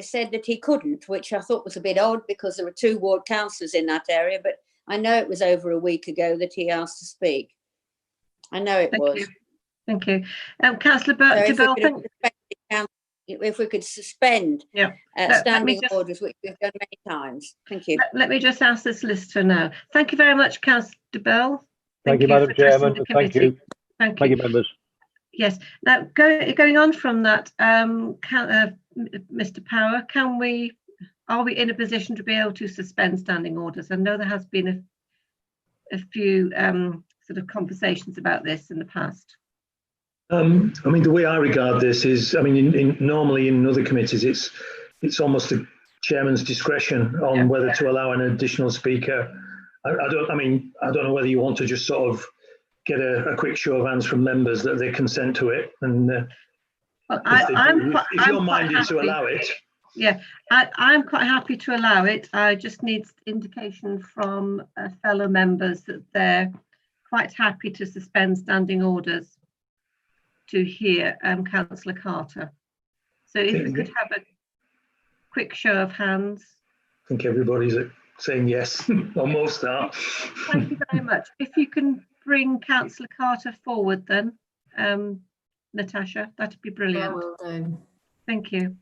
said that he couldn't, which I thought was a bit odd because there were 2 ward councillors in that area, but I know it was over a week ago that he asked to speak. I know it was. Thank you. Councillor Burke, if we could suspend standing orders, which we've done many times. Thank you. Let me just ask this solicitor now. Thank you very much, Councillor Bell. Thank you, Madam Chairman. Thank you. Thank you, members. Yes. Now, going on from that, Mr. Power, are we in a position to be able to suspend standing orders? I know there has been a few sort of conversations about this in the past. I mean, the way I regard this is, I mean, normally in other committees, it's almost the chairman's discretion on whether to allow an additional speaker. I don't know whether you want to just sort of get a quick show of hands from members that they consent to it, and if you're minded to allow it. Yeah, I'm quite happy to allow it. I just need indication from fellow members that they're quite happy to suspend standing orders to hear Councillor Carter. So if we could have a quick show of hands. I think everybody's saying yes, or most are. Thank you very much. If you can bring Councillor Carter forward then, Natasha, that'd be brilliant. Yeah, will do. Thank you.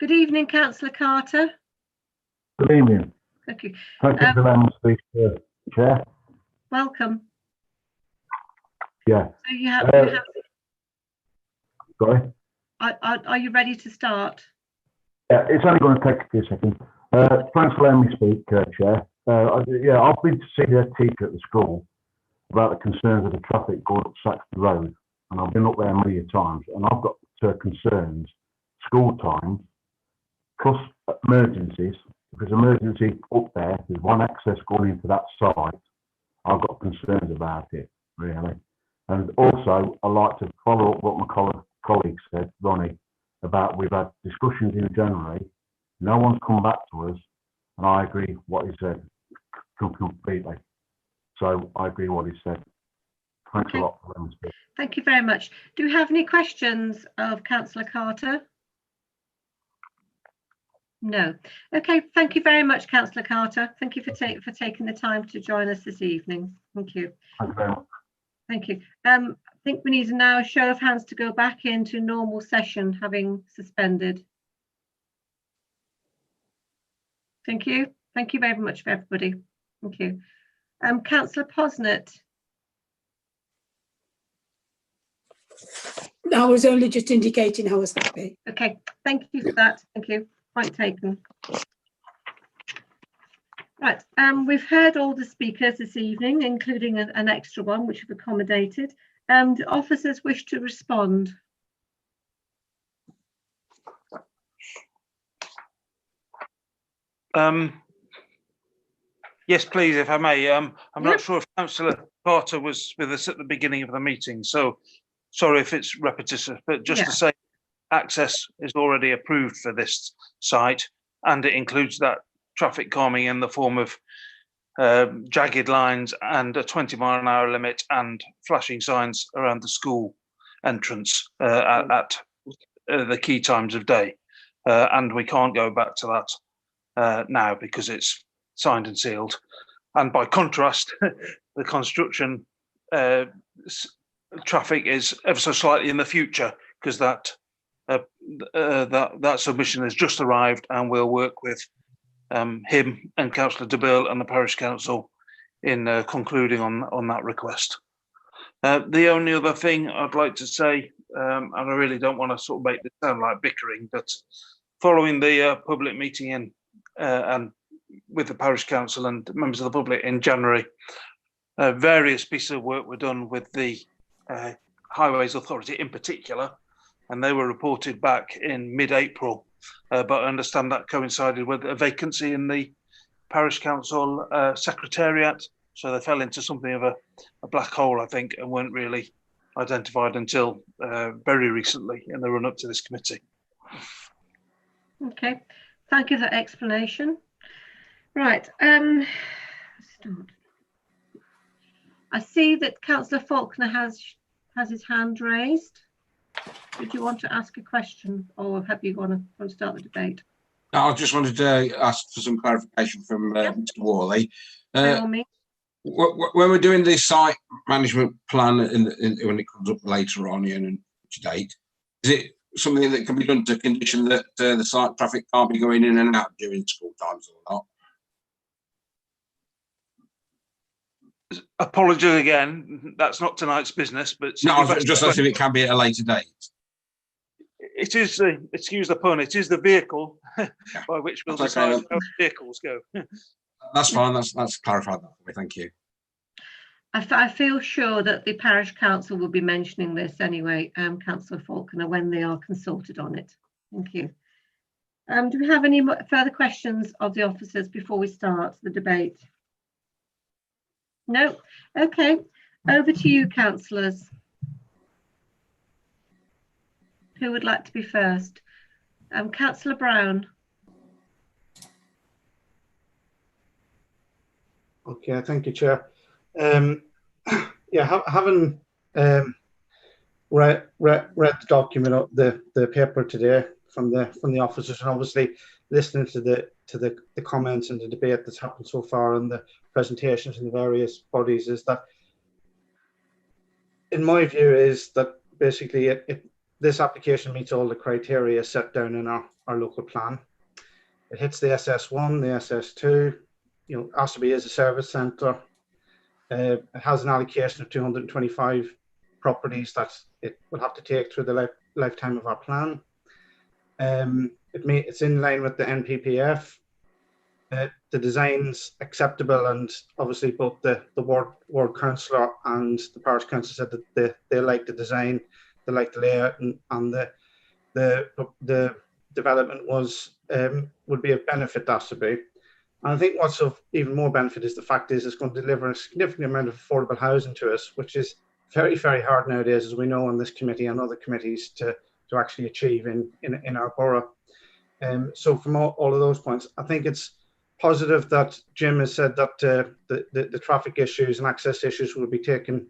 Good evening, Councillor Carter. Good evening. Thank you. Thank you for letting me speak, Chair. Welcome. Yeah. So you have. Sorry. Are you ready to start? Yeah, it's only going to take a few seconds. Thanks for letting me speak, Chair. I've been to see their teacher at the school about the concerns of the traffic going up Saxby Road, and I've been up there many times, and I've got concerns, school times, plus emergencies. If there's emergency up there, there's one access going into that site. I've got concerns about it, really. And also, I'd like to follow up what my colleague said, Ronnie, about we've had discussions in January. No one's come back to us, and I agree what he said completely. So I agree what he said. Thanks a lot for letting me speak. Thank you very much. Do we have any questions of Councillor Carter? No. Okay, thank you very much, Councillor Carter. Thank you for taking the time to join us this evening. Thank you. Thank you very much. Thank you. I think we need now a show of hands to go back into normal session, having suspended. Thank you. Thank you very much for everybody. Thank you. Councillor Posnett. I was only just indicating I was happy. Okay, thank you for that. Thank you. Point taken. Right, we've heard all the speakers this evening, including an extra one, which we've accommodated. Do officers wish to respond? Yes, please, if I may. I'm not sure if Councillor Carter was with us at the beginning of the meeting, so sorry if it's repetitive, but just to say access is already approved for this site, and it includes that traffic calming in the form of jagged lines and a 20-mile-an-hour limit and flashing signs around the school entrance at the key times of day. And we can't go back to that now because it's signed and sealed. And by contrast, the construction traffic is ever so slightly in the future, because that submission has just arrived, and we'll work with him and Councillor DeBille and the Parish Council in concluding on that request. The only other thing I'd like to say, and I really don't want to sort of make this sound like bickering, but following the public meeting and with the Parish Council and members of the public in January, various pieces of work were done with the Highways Authority in particular, and they were reported back in mid-April. But I understand that coincided with a vacancy in the Parish Council Secretariat, so they fell into something of a black hole, I think, and weren't really identified until very recently in the run-up to this committee. Okay, thank you for that explanation. Right, I see that Councillor Faulkner has his hand raised. Did you want to ask a question, or have you want to start the debate? No, I just wanted to ask for some clarification from Mr. Worley. Me. When we're doing the site management plan when it comes up later on in which date, is it something that can be done to condition that the site traffic can't be going in and out during school times or not? Apologies again, that's not tonight's business, but no, I was just asking if it can be at a later date. It is, excuse the pun, it is the vehicle by which we'll decide how vehicles go. That's fine, that's clarified that for me, thank you. I feel sure that the Parish Council will be mentioning this anyway, Councillor Faulkner, when they are consulted on it. Thank you. Do we have any further questions of the officers before we start the debate? No? Okay, over to you, councillors. Who would like to be first? Councillor Brown. Okay, thank you, Chair. Yeah, having read the document, the paper today from the officers, and obviously listening to the comments and the debate that's happened so far and the presentations in the various bodies, is that, in my view, is that basically this application meets all the criteria set down in our local plan. It hits the SS1, the SS2, you know, has to be as a service centre. It has an allocation of 225 properties that it will have to take through the lifetime of our plan. It's in line with the NPPF. The design's acceptable, and obviously both the ward councillor and the parish council said that they like the design, they like the layout, and the development would be of benefit, that to be. And I think what's of even more benefit is the fact is it's going to deliver a significant amount of affordable housing to us, which is very, very hard nowadays, as we know on this committee and other committees, to actually achieve in our borough. So from all of those points, I think it's positive that Jim has said that the traffic issues and access issues will be taken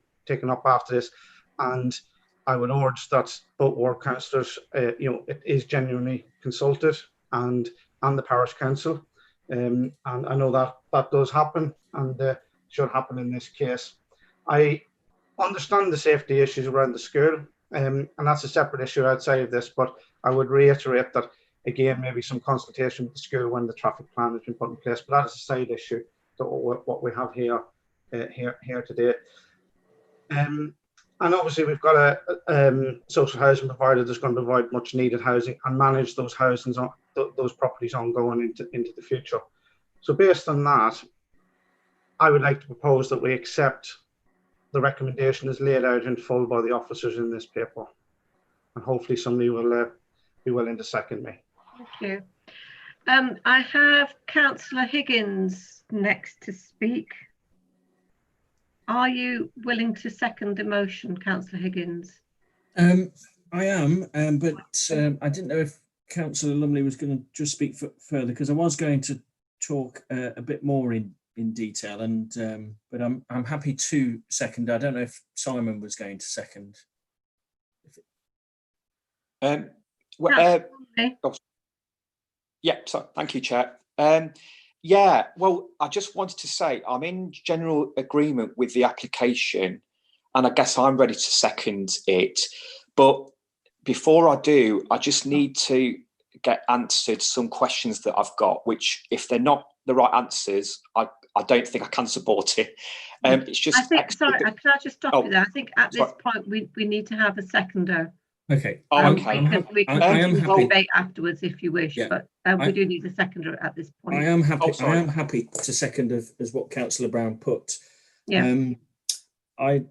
up after this. and I would urge that both ward councillors, it is genuinely consulted and the parish council. And I know that does happen and should happen in this case. I understand the safety issues around the school, and that's a separate issue outside of this, but I would reiterate that, again, maybe some consultation with the school when the traffic plan has been put in place, but that is a side issue to what we have here today. And obviously we've got a social housing provider that's going to provide much needed housing and manage those housings on those properties ongoing into the future. So based on that, I would like to propose that we accept the recommendation as laid out in full by the officers in this paper, and hopefully somebody will be willing to second me. Thank you. I have Councillor Higgins next to speak. Are you willing to second the motion, Councillor Higgins? I am, but I didn't know if Councillor Lumley was going to just speak further, because I was going to talk a bit more in detail, and but I'm happy to second. I don't know if Simon was going to second. Yeah, so thank you, Chair. Yeah, well, I just wanted to say I'm in general agreement with the application, and I guess I'm ready to second it. But before I do, I just need to get answered some questions that I've got, which if they're not the right answers, I don't think I can support it. It's just. I think, sorry, can I just stop you there? I think at this point we need to have a seconder. Okay. Okay. We can debate afterwards if you wish, yeah. But we do need a seconder at this point. I am happy. I am happy to second as what Councillor Brown put. Yeah. I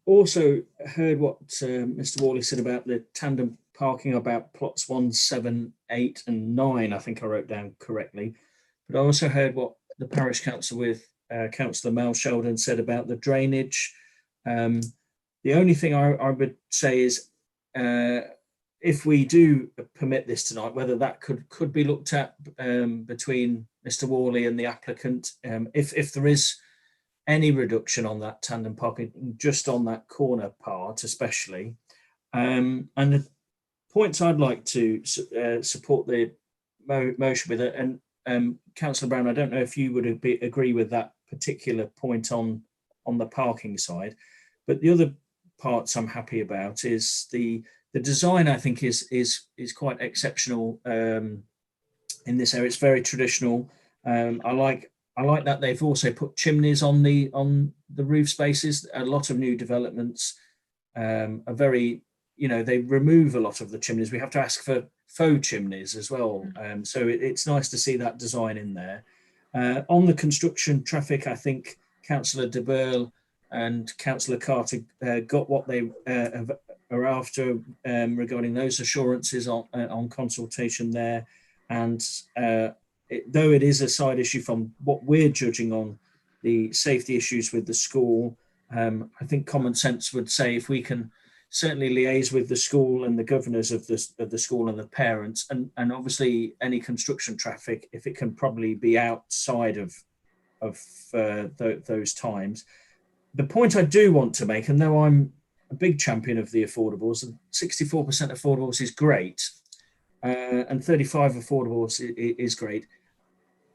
also heard what Mr. Worley said about the tandem parking, about plots 1, 7, 8, and 9. I think I wrote down correctly, but I also heard what the parish council with Councillor Mal Sheldon said about the drainage. The only thing I would say is, if we do permit this tonight, whether that could be looked at between Mr. Worley and the applicant, if there is any reduction on that tandem parking, just on that corner part especially. And the points I'd like to support the motion with it, and Councillor Brown, I don't know if you would agree with that particular point on the parking side, but the other parts I'm happy about is the design. I think is quite exceptional in this area. It's very traditional. I like that they've also put chimneys on the roof spaces. A lot of new developments are very, they remove a lot of the chimneys. We have to ask for faux chimneys as well. So it's nice to see that design in there. On the construction traffic, I think Councillor de Burle and Councillor Carter got what they are after regarding those assurances on consultation there. And though it is a side issue from what we're judging on the safety issues with the school, I think common sense would say if we can certainly liaise with the school and the governors of the school and the parents, and obviously any construction traffic, if it can probably be outside of those times. The point I do want to make, and though I'm a big champion of the affordables, and 64% affordables is great, and 35 affordables is great.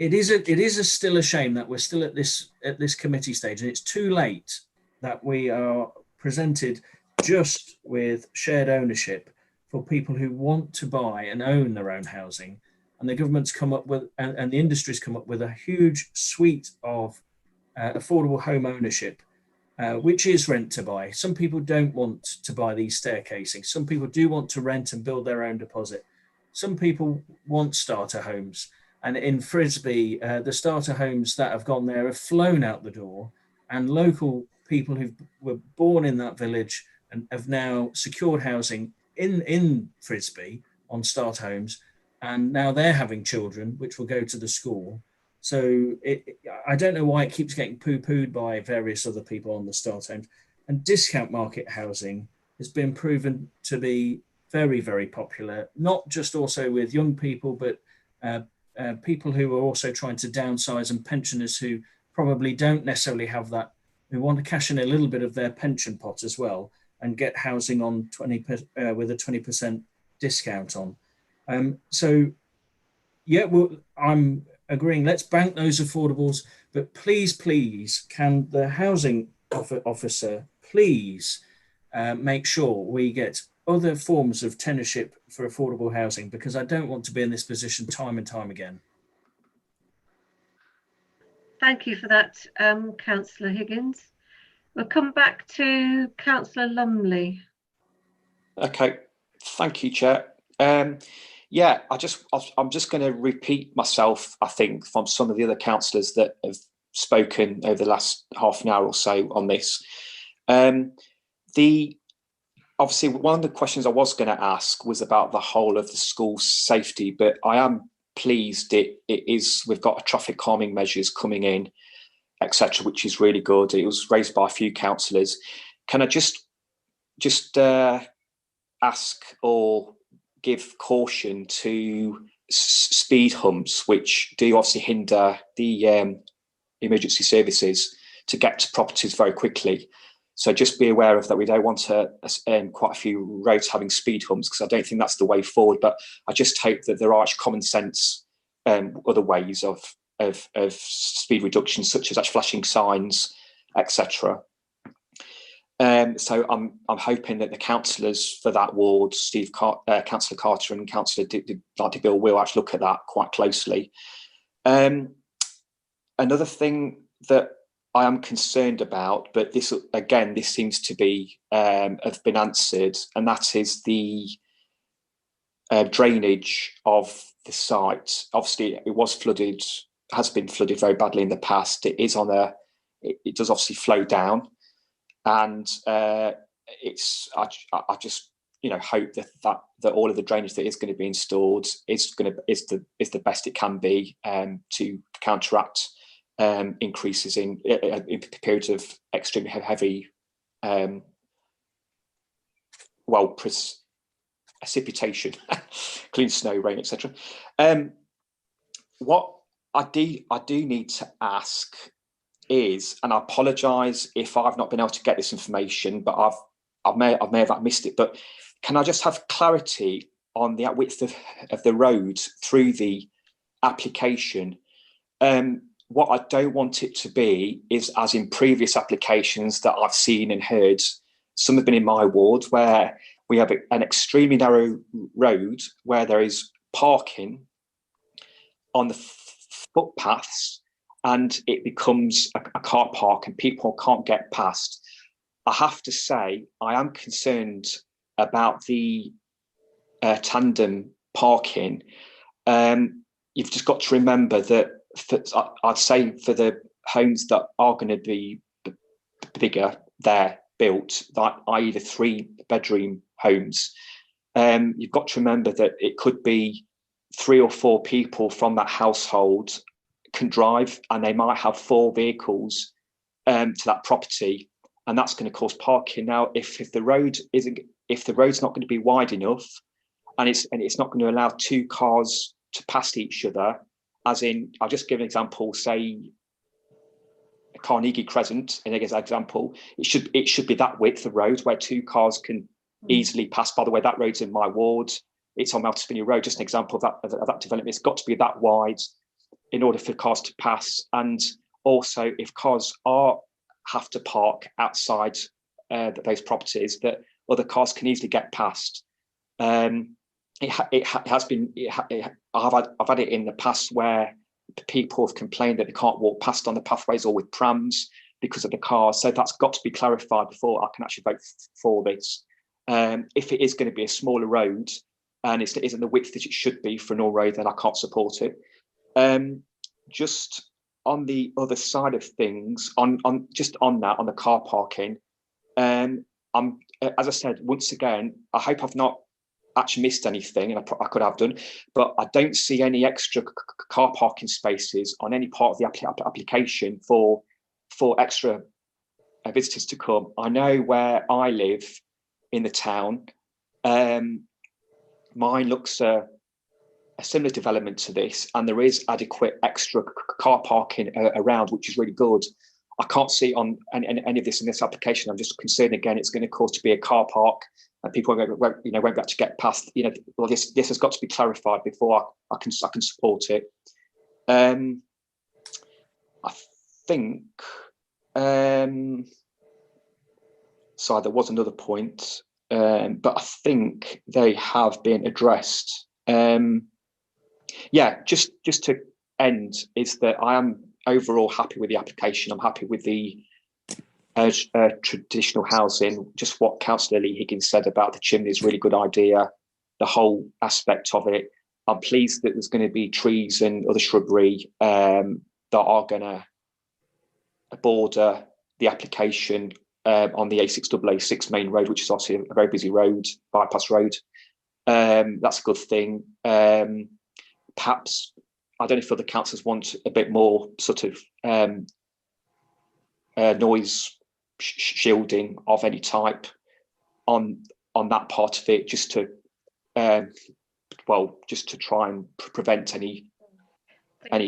It is still a shame that we're still at this committee stage, and it's too late that we are presented just with shared ownership for people who want to buy and own their own housing, and the government's come up with and the industry's come up with a huge suite of affordable home ownership. Which is rent to buy. Some people don't want to buy these staircasing. Some people do want to rent and build their own deposit. Some people want starter homes. And in Frisbee, the starter homes that have gone there have flown out the door, and local people who were born in that village and have now secured housing in Frisbee on start homes, and now they're having children which will go to the school. So I don't know why it keeps getting poo-pooed by various other people on the start homes. And discount market housing has been proven to be very, very popular, not just also with young people, but people who are also trying to downsize, and pensioners who probably don't necessarily have that, who want to cash in a little bit of their pension pot as well. and get housing on with a 20% discount on. So yeah, well, I'm agreeing. Let's bank those affordables, but please, can the housing officer please make sure we get other forms of tenureship for affordable housing, because I don't want to be in this position time and time again. Thank you for that, Councillor Higgins. We'll come back to Councillor Lumley. Okay, thank you, Chair. Yeah, I'm just going to repeat myself, I think, from some of the other councillors that have spoken over the last half an hour or so on this. Obviously, one of the questions I was going to ask was about the whole of the school safety, but I am pleased we've got traffic calming measures coming in, etc., which is really good. It was raised by a few councillors. Can I just ask or give caution to speed humps, which do obviously hinder the emergency services to get to properties very quickly. So just be aware of that. We don't want quite a few roads having speed humps, because I don't think that's the way forward. But I just hope that there are actually common sense other ways of speed reduction, such as actually flashing signs, etc. So I'm hoping that the councillors for that ward, Councillor Carter and Councillor Bill, will actually look at that quite closely. Another thing that I am concerned about, but this seems to be have been answered, and that is the drainage of the site. Obviously, it was flooded, has been flooded very badly in the past. It is it does obviously flow down, and I just hope that all of the drainage that is going to be installed is the best it can be to counteract increases in periods of extremely heavy precipitation, clean snow, rain, etc. What I do need to ask is, and I apologise if I've not been able to get this information, but I may have missed it, but can I just have clarity on the width of the road through the application? What I don't want it to be is, as in previous applications that I've seen and heard, some have been in my ward, where we have an extremely narrow road where there is parking on the footpaths, and it becomes a car park and people can't get past. I have to say, I am concerned about the tandem parking. You've just got to remember that I'd say for the homes that are going to be bigger, they're built, i.e. the 3-bedroom homes, you've got to remember that it could be 3 or 4 people from that household can drive, and they might have 4 vehicles to that property, and that's going to cause parking. Now, if the road's not going to be wide enough, and it's not going to allow 2 cars to pass each other, as in, I'll just give an example, say Carnegie Crescent, and as an example, it should be that width of road where 2 cars can easily pass. By the way, that road's in my ward. It's on Maltaspinia Road, just an example of that development. It's got to be that wide in order for cars to pass. And also, if cars have to park outside those properties, that other cars can easily get past. I've had it in the past where people have complained that they can't walk past on the pathways or with prams because of the cars. So that's got to be clarified before I can actually vote for this. If it is going to be a smaller road and it isn't the width that it should be for an all road, then I can't support it. Just on the other side of things, on the car parking, I'm, as I said, once again, I hope I've not actually missed anything, and I could have done, but I don't see any extra car parking spaces on any part of the application for extra visitors to come. I know where I live in the town, mine looks a similar development to this, and there is adequate extra car parking around, which is really good. I can't see on any of this in this application. I'm just concerned again, it's going to cause to be a car park and people won't be able to get past, well, this has got to be clarified before I can support it. I think, sorry, there was another point, but I think they have been addressed. Yeah, just to end is that I am overall happy with the application. I'm happy with the traditional housing. Just what Councillor Lee Higgins said about the chimney is a really good idea. The whole aspect of it. I'm pleased that there's going to be trees and other shrubbery that are going to border the application on the A6 main road, which is obviously a very busy road, bypass road. That's a good thing. Perhaps, I don't know if other councillors want a bit more sort of noise shielding of any type on that part of it, just to just to try and prevent any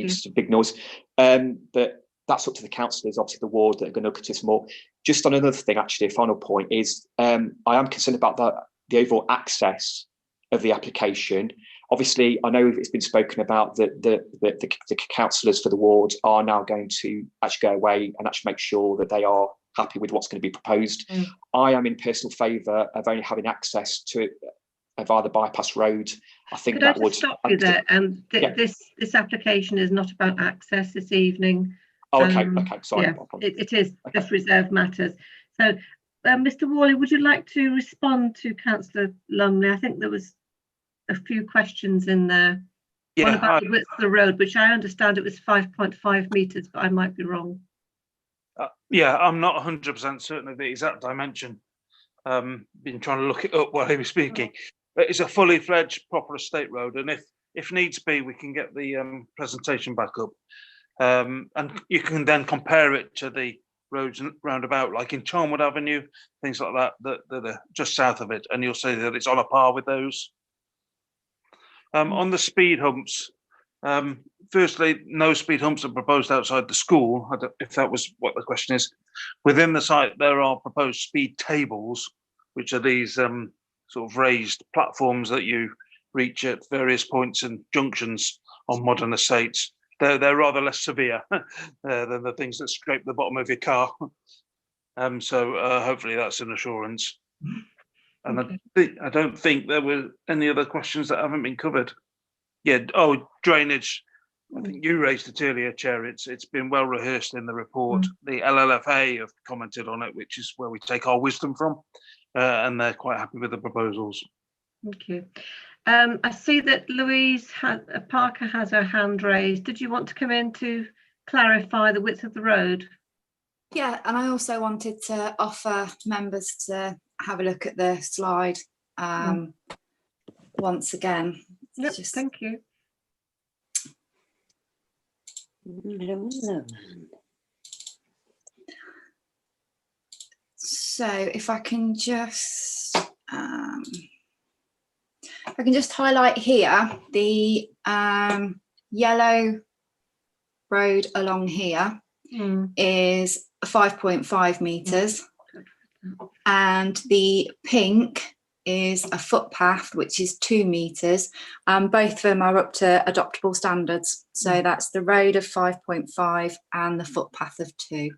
sort of big noise. But that's up to the councillors, obviously the ward, that are going to look at this more. Just on another thing, actually, a final point is I am concerned about the overall access of the application. Obviously, I know it's been spoken about that the councillors for the ward are now going to actually go away and actually make sure that they are happy with what's going to be proposed. I am in personal favour of only having access to it via the bypass road. I think that would stop you there. This application is not about access this evening. Oh, okay, sorry. Yeah, it is just reserved matters. So, Mr. Worley, would you like to respond to Councillor Lumley? I think there was a few questions in there. Yeah, one about the width of the road, which I understand it was 5.5 metres, but I might be wrong. Yeah, I'm not 100% certain of the exact dimension. Been trying to look it up while he was speaking. But it's a fully fledged proper estate road, and if needs be, we can get the presentation back up. And you can then compare it to the roads roundabout, like in Charnwood Avenue, things like that are just south of it, and you'll see that it's on a par with those. On the speed humps, firstly, no speed humps are proposed outside the school. I don't, if that was what the question is. Within the site, there are proposed speed tables, which are these sort of raised platforms that you reach at various points and junctions on modern estates. They're rather less severe than the things that scrape the bottom of your car. So hopefully that's an assurance. And I don't think there were any other questions that haven't been covered. Yeah, drainage. I think you raised it earlier, Chair. It's been well rehearsed in the report. The LLFA have commented on it, which is where we take our wisdom from, and they're quite happy with the proposals. Thank you. I see that Louise Parker has her hand raised. Did you want to come in to clarify the width of the road? Yeah, and I also wanted to offer members to have a look at the slide once again. Yep, thank you. So if I can just highlight here the yellow road along here is 5.5 meters, and the pink is a footpath which is 2 meters. Both of them are up to adoptable standards, so that's the road of 5.5 and the footpath of 2.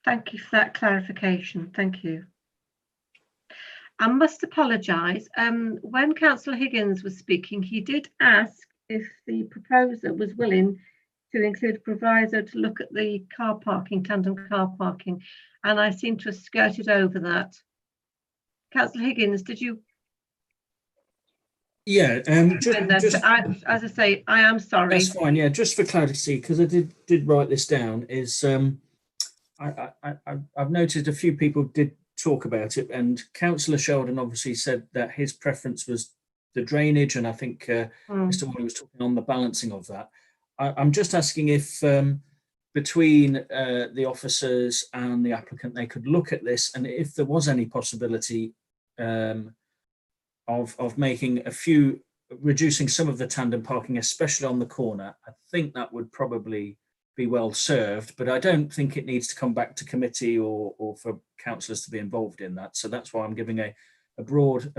Thank you for that clarification. Thank you. I must apologise. When Councillor Higgins was speaking, he did ask if the proposer was willing to include a proviso to look at the car parking, tandem car parking, and I seem to have skirted over that. Councillor Higgins, did you? Yeah, as I say, I am sorry. That's fine. Yeah, just for clarity, because I did write this down. Is I've noticed a few people did talk about it, and Councillor Sheldon obviously said that his preference was the drainage, and I think Mr. Wally was talking on the balancing of that. I'm just asking if between the officers and the applicant, they could look at this, and if there was any possibility of making reducing some of the tandem parking, especially on the corner. I think that would probably be well served, but I don't think it needs to come back to committee or for councillors to be involved in that. So that's why I'm giving a broad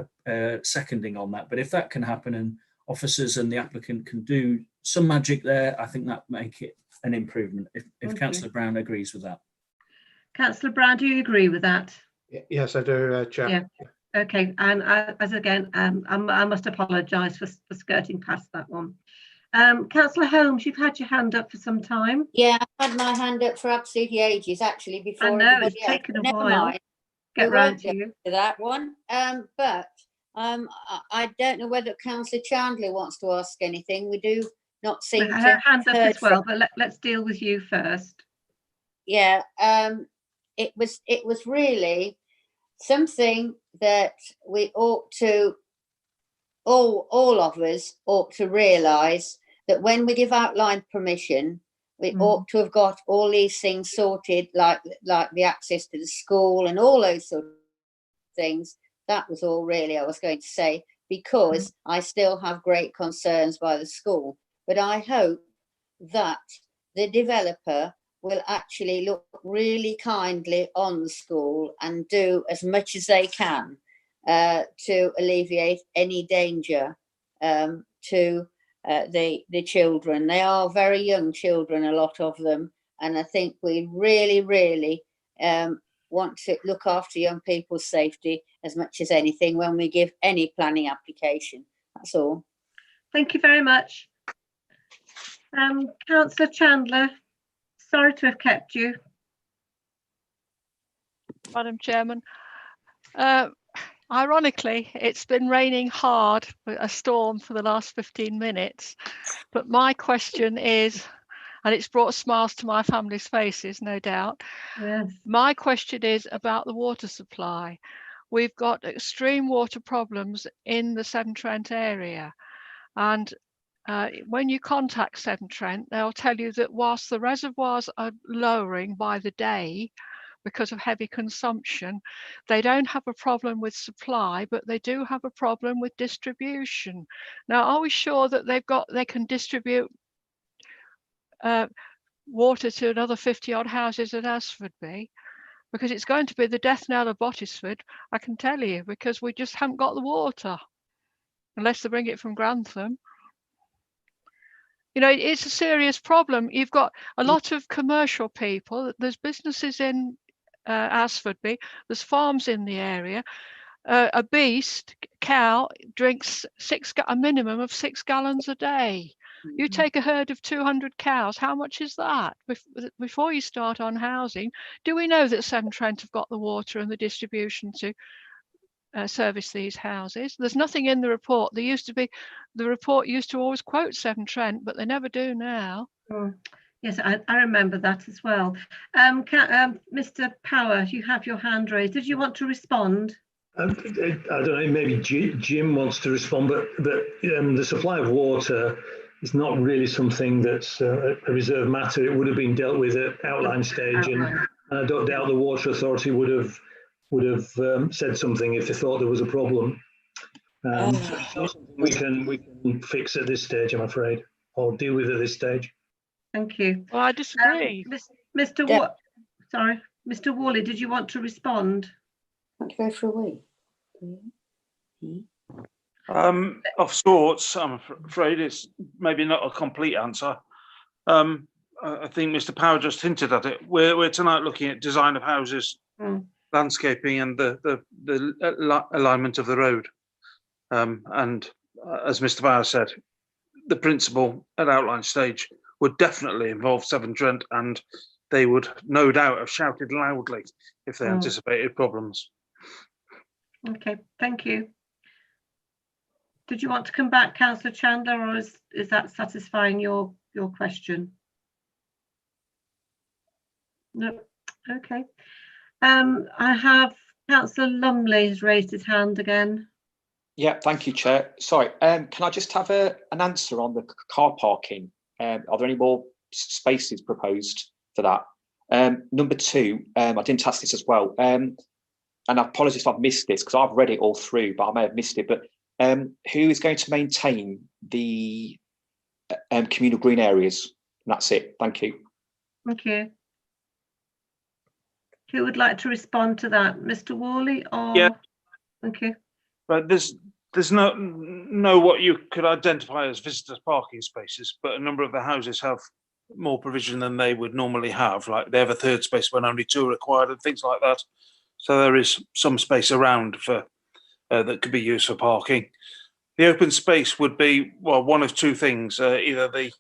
seconding on that. But if that can happen and officers and the applicant can do some magic there, I think that make it an improvement, if Councillor Brown agrees with that. Councillor Brown, do you agree with that? Yes, I do, Chair. Yeah. Okay, and as again, I must apologise for skirting past that one. Councillor Holmes, you've had your hand up for some time. Yeah, I've had my hand up for absolutely ages, actually, before I know, everybody it's else. taken a Never while. mind. Get We round won't to go you. to that one. But I don't know whether Councillor Chandler wants to ask anything. We do not seem Her to hand up heard as well, from- but let's deal with you first. Yeah, it was really something that we ought to, all of us ought to realise, that when we give outline permission, we ought to have got all these things sorted, like the access to the school and all those sort of things. That was all really I was going to say, because I still have great concerns by the school. But I hope that the developer will actually look really kindly on the school and do as much as they can to alleviate any danger to the children. They are very young children, a lot of them, and I think we really want to look after young people's safety as much as anything when we give any planning application. That's all. Thank you very much. Councillor Chandler, sorry to have kept you. Madam Chairman, ironically, it's been raining hard, a storm for the last 15 minutes. But my question is, and it's brought smiles to my family's faces, no doubt. Yes. My question is about the water supply. We've got extreme water problems in the Severn Trent area. And when you contact Severn Trent, they'll tell you that whilst the reservoirs are lowering by the day because of heavy consumption, they don't have a problem with supply, but they do have a problem with distribution. Now, are we sure that they can distribute water to another 50 odd houses at Asfordby? Because it's going to be the death knell of Bottisford, I can tell you, because we just haven't got the water unless they bring it from Grantham. You know, it's a serious problem. You've got a lot of commercial people. There's businesses in Asfordby. There's farms in the area. A cow drinks a minimum of 6 gallons a day. You take a herd of 200 cows, how much is that? Before you start on housing, do we know that Severn Trent have got the water and the distribution to service these houses? There's nothing in the report. The report used to always quote Severn Trent, but they never do now. Yes, I remember that as well. Mr. Power, you have your hand raised. Did you want to respond? I don't know, maybe Jim wants to respond, but the supply of water is not really something that's a reserved matter. It would have been dealt with at outline stage, and I don't doubt the Water Authority would have said something if they thought there was a problem. So it's not something we can fix at this stage, I'm afraid, or deal with at this stage. Thank you. Well, I disagree. Mr. Worley, did you want to respond? Want to go for a wee? Of sorts, I'm afraid it's maybe not a complete answer. I think Mr. Power just hinted at it. We're tonight looking at design of houses, landscaping, and the alignment of the road. And as Mr. Power said, the principal at outline stage would definitely involve Severn Trent, and they would no doubt have shouted loudly if they anticipated problems. Okay, thank you. Did you want to come back, Councillor Chandler, or is that satisfying your question? No. Okay. I have Councillor Lumley has raised his hand again. Yeah, thank you, Chair. Sorry, can I just have an answer on the car parking? Are there any more spaces proposed for that? Number two, I didn't ask this as well, and I apologise if I've missed this because I've read it all through, but I may have missed it. But who is going to maintain the communal green areas? And that's it. Thank you. Thank you. Who would like to respond to that, Mr. Worley or? Yeah. Okay. But there's no what you could identify as visitor parking spaces, but a number of the houses have more provision than they would normally have. Like they have a third space when only two are required and things like that. So there is some space around for that could be used for parking. The open space would be, well, one of two things. Either the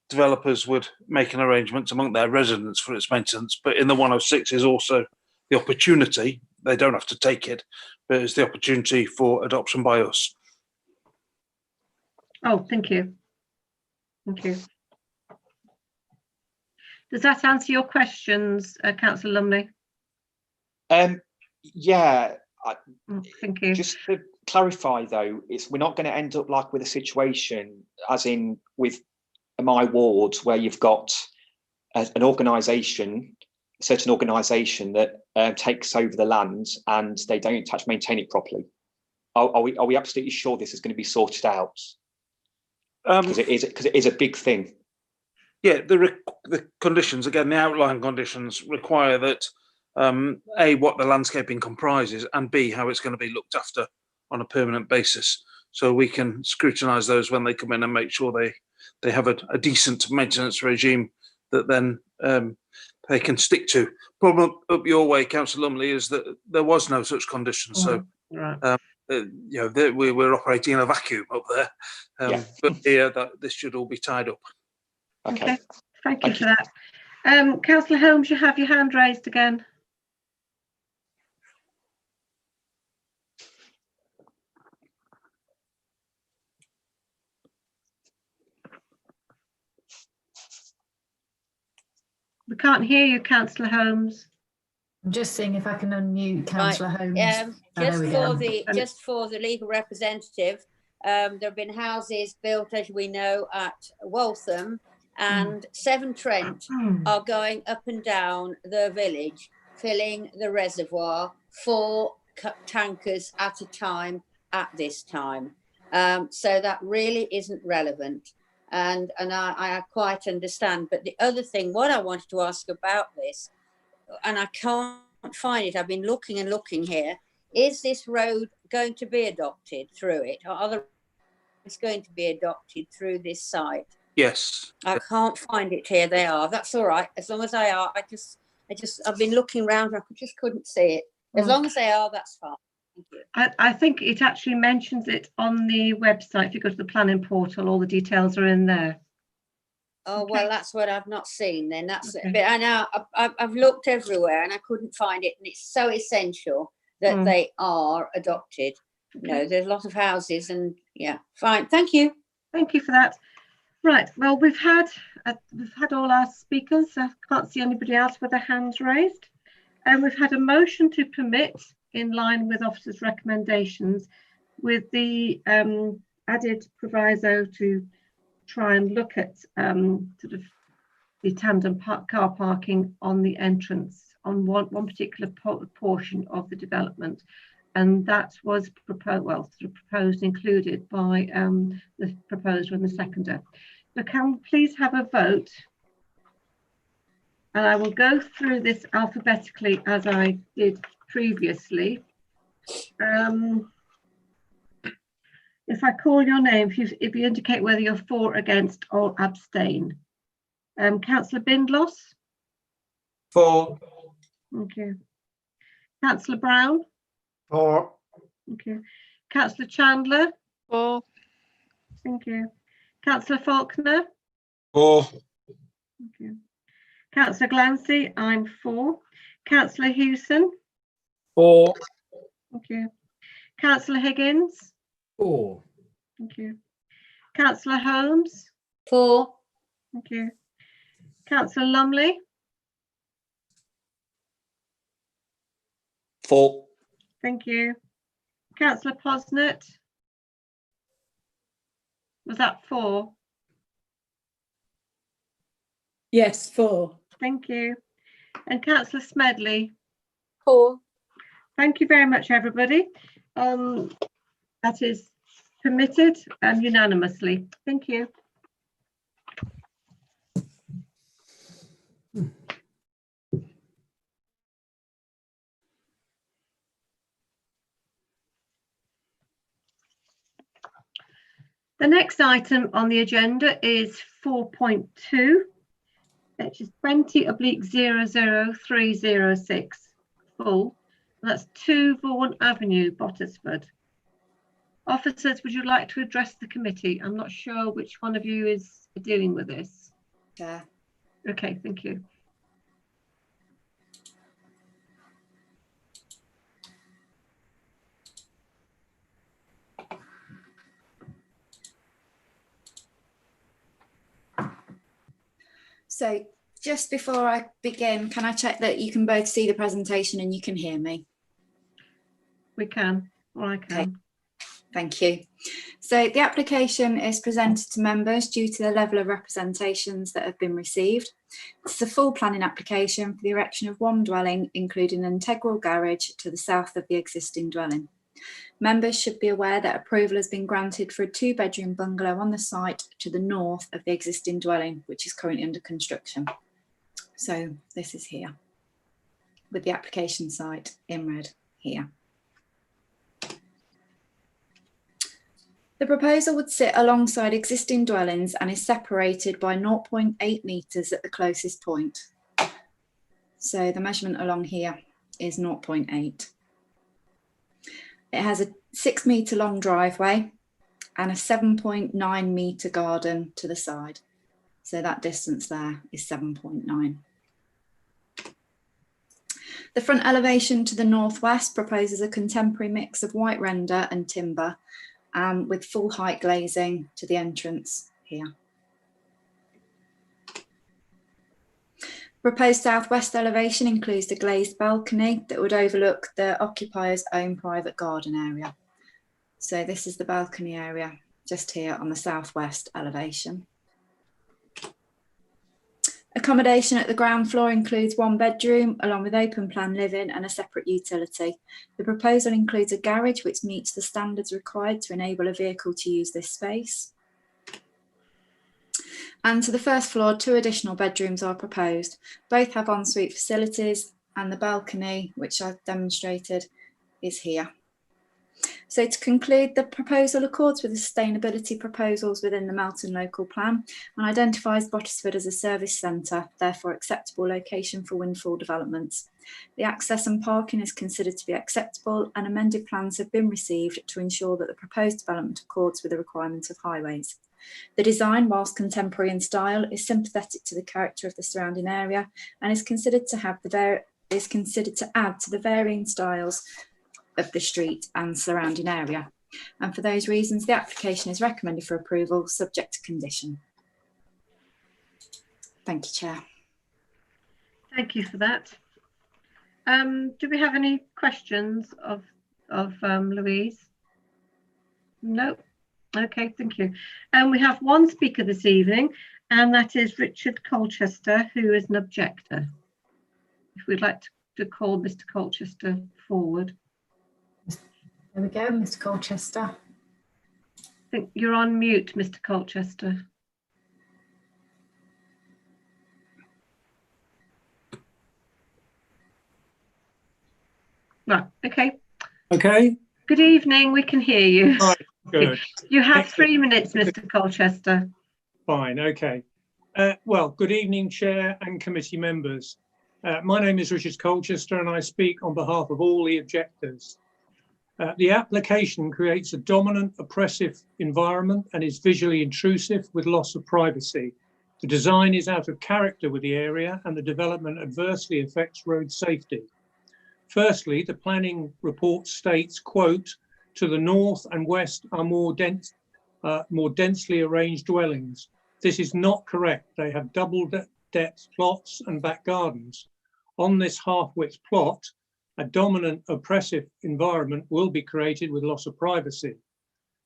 developers would make an arrangement among their residents for its maintenance, but in the 106 is also the opportunity, they don't have to take it, but it's the opportunity for adoption by us. Oh, thank you. Thank you. Does that answer your questions, Councillor Lumley? Yeah. Thank you. Just to clarify, though, we're not going to end up like with a situation, as in with my ward, where you've got an organisation, a certain organisation that takes over the land and they don't maintain it properly. Are we absolutely sure this is going to be sorted out? Because it is a big thing. Yeah, the conditions, again, the outline conditions require that A, what the landscaping comprises, and B, how it's going to be looked after on a permanent basis. So we can scrutinise those when they come in and make sure they have a decent maintenance regime that then they can stick to. Problem up your way, Councillor Lumley, is that there was no such condition. So we're operating in a vacuum up there. But here, this should all be tied up. Okay. Thank you for that. Councillor Holmes, you have your hand raised again. We can't hear you, Councillor Holmes. I'm just seeing if I can unmute Councillor Holmes. Just for the legal representative, there have been houses built, as we know, at Waltham, and Severn Trent are going up and down the village, filling the reservoir 4 tankers at a time at this time. So that really isn't relevant. And I quite understand. But the other thing, what I wanted to ask about this, and I can't find it, I've been looking and looking here, is this road going to be adopted through it? Or are the roads going to be adopted through this site? Yes. I can't find it here. They are. That's all right. As long as they are, I've been looking around, I just couldn't see it. As long as they are, that's fine. Thank you. I think it actually mentions it on the website. If you go to the planning portal, all the details are in there. Oh, well, that's what I've not seen then. That's it. But I know I've looked everywhere and I couldn't find it. And it's so essential that they are adopted. You know, there's a lot of houses and yeah, fine. Thank you. Thank you for that. Right. Well, we've had all our speakers. I can't see anybody else with their hands raised. And we've had a motion to permit in line with officers' recommendations, with the added proviso to try and look at sort of the tandem car parking on the entrance on one particular portion of the development, and that was proposed, included by the proposer and the seconder. So can we please have a vote? And I will go through this alphabetically as I did previously. If I call your name, if you indicate whether you're for, against, or abstain. Councillor Bindloss? For. Okay. Councillor Brown? For. Okay. Councillor Chandler? For. Thank you. Councillor Faulkner? For. Okay. Councillor Glancy, I'm for. Councillor Hewson? For. Okay. Councillor Higgins? For. Thank you. Councillor Holmes? For. Thank you. Councillor Lumley? For. Thank you. Councillor Posnett? Was that for? Yes, for. Thank you. And Councillor Smedley? For. Thank you very much, everybody. That is permitted and unanimously. Thank you. The next item on the agenda is 4.2, which is 20/00306 full. That's 2 Vaughan Avenue, Bottisford. Officers, would you like to address the committee? I'm not sure which one of you is dealing with this. Yeah. Okay, thank you. So just before I begin, can I check that you can both see the presentation and you can hear me? We can, or I can. Okay. Thank you. So the application is presented to members due to the level of representations that have been received. It's a full planning application for the erection of one dwelling, including an integral garage to the south of the existing dwelling. Members should be aware that approval has been granted for a 2-bedroom bungalow on the site to the north of the existing dwelling, which is currently under construction. So this is here, with the application site in red here. The proposal would sit alongside existing dwellings and is separated by 0.8 metres at the closest point. So the measurement along here is 0.8. It has a 6 metre long driveway and a 7.9 metre garden to the side. So that distance there is 7.9. The front elevation to the northwest proposes a contemporary mix of white render and timber, with full height glazing to the entrance here. Proposed southwest elevation includes a glazed balcony that would overlook the occupier's own private garden area. So this is the balcony area just here on the southwest elevation. Accommodation at the ground floor includes 1 bedroom along with open plan living and a separate utility. The proposal includes a garage which meets the standards required to enable a vehicle to use this space. And to the first floor, 2 additional bedrooms are proposed. Both have ensuite facilities, and the balcony, which I've demonstrated, is here. So to conclude, the proposal accords with the sustainability proposals within the Melton Local Plan and identifies Bottisford as a service centre, therefore acceptable location for windfall developments. The access and parking is considered to be acceptable, and amended plans have been received to ensure that the proposed development accords with the requirements of highways. The design, whilst contemporary in style, is sympathetic to the character of the surrounding area and is considered to add to the varying styles of the street and surrounding area. And for those reasons, the application is recommended for approval, subject to condition. Thank you, Chair. Thank you for that. Do we have any questions of Louise? No. Okay, thank you. We have one speaker this evening, and that is Richard Colchester, who is an objector. If we'd like to call Mr. Colchester forward. There we go, Mr. Colchester. I think you're on mute, Mr. Colchester. Right, okay. Okay. Good evening, we can hear you. Right, good. You have 3 minutes, Mr. Colchester. Fine, okay. Well, good evening, Chair and committee members. My name is Richard Colchester and I speak on behalf of all the objectors. The application creates a dominant, oppressive environment and is visually intrusive with loss of privacy. The design is out of character with the area and the development adversely affects road safety. Firstly, the planning report states, quote, "To the north and west are more densely arranged dwellings." This is not correct. They have double depth plots and back gardens. On this half-width plot, a dominant oppressive environment will be created with loss of privacy.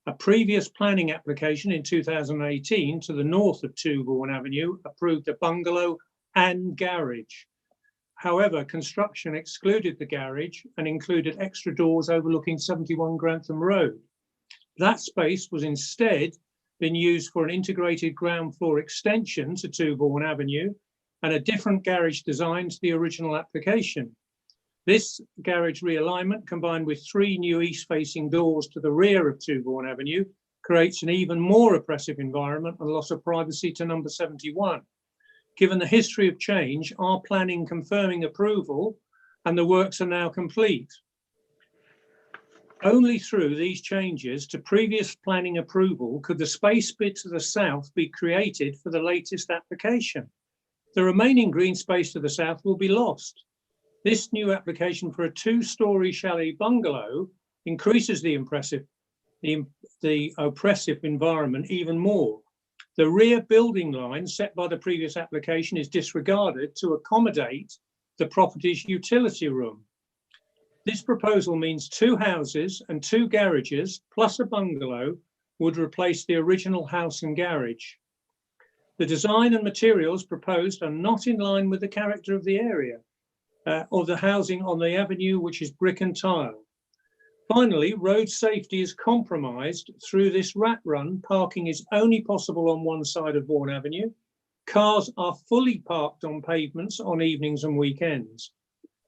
A previous planning application in 2018 to the north of 2 Vaughan Avenue approved a bungalow and garage. However, construction excluded the garage and included extra doors overlooking 71 Grantham Road. That space was instead been used for an integrated ground floor extension to 2 Vaughan Avenue and a different garage design to the original application. This garage realignment, combined with 3 new east-facing doors to the rear of 2 Vaughan Avenue, creates an even more oppressive environment and loss of privacy to number 71. Given the history of change, our planning confirming approval and the works are now complete. Only through these changes to previous planning approval could the space bit to the south be created for the latest application. The remaining green space to the south will be lost. This new application for a 2-storey chalet bungalow increases the oppressive environment even more. The rear building line set by the previous application is disregarded to accommodate the property's utility room. This proposal means 2 houses and 2 garages plus a bungalow would replace the original house and garage. The design and materials proposed are not in line with the character of the area or the housing on the avenue, which is brick and tile. Finally, road safety is compromised through this rat run. Parking is only possible on one side of Vaughan Avenue. Cars are fully parked on pavements on evenings and weekends.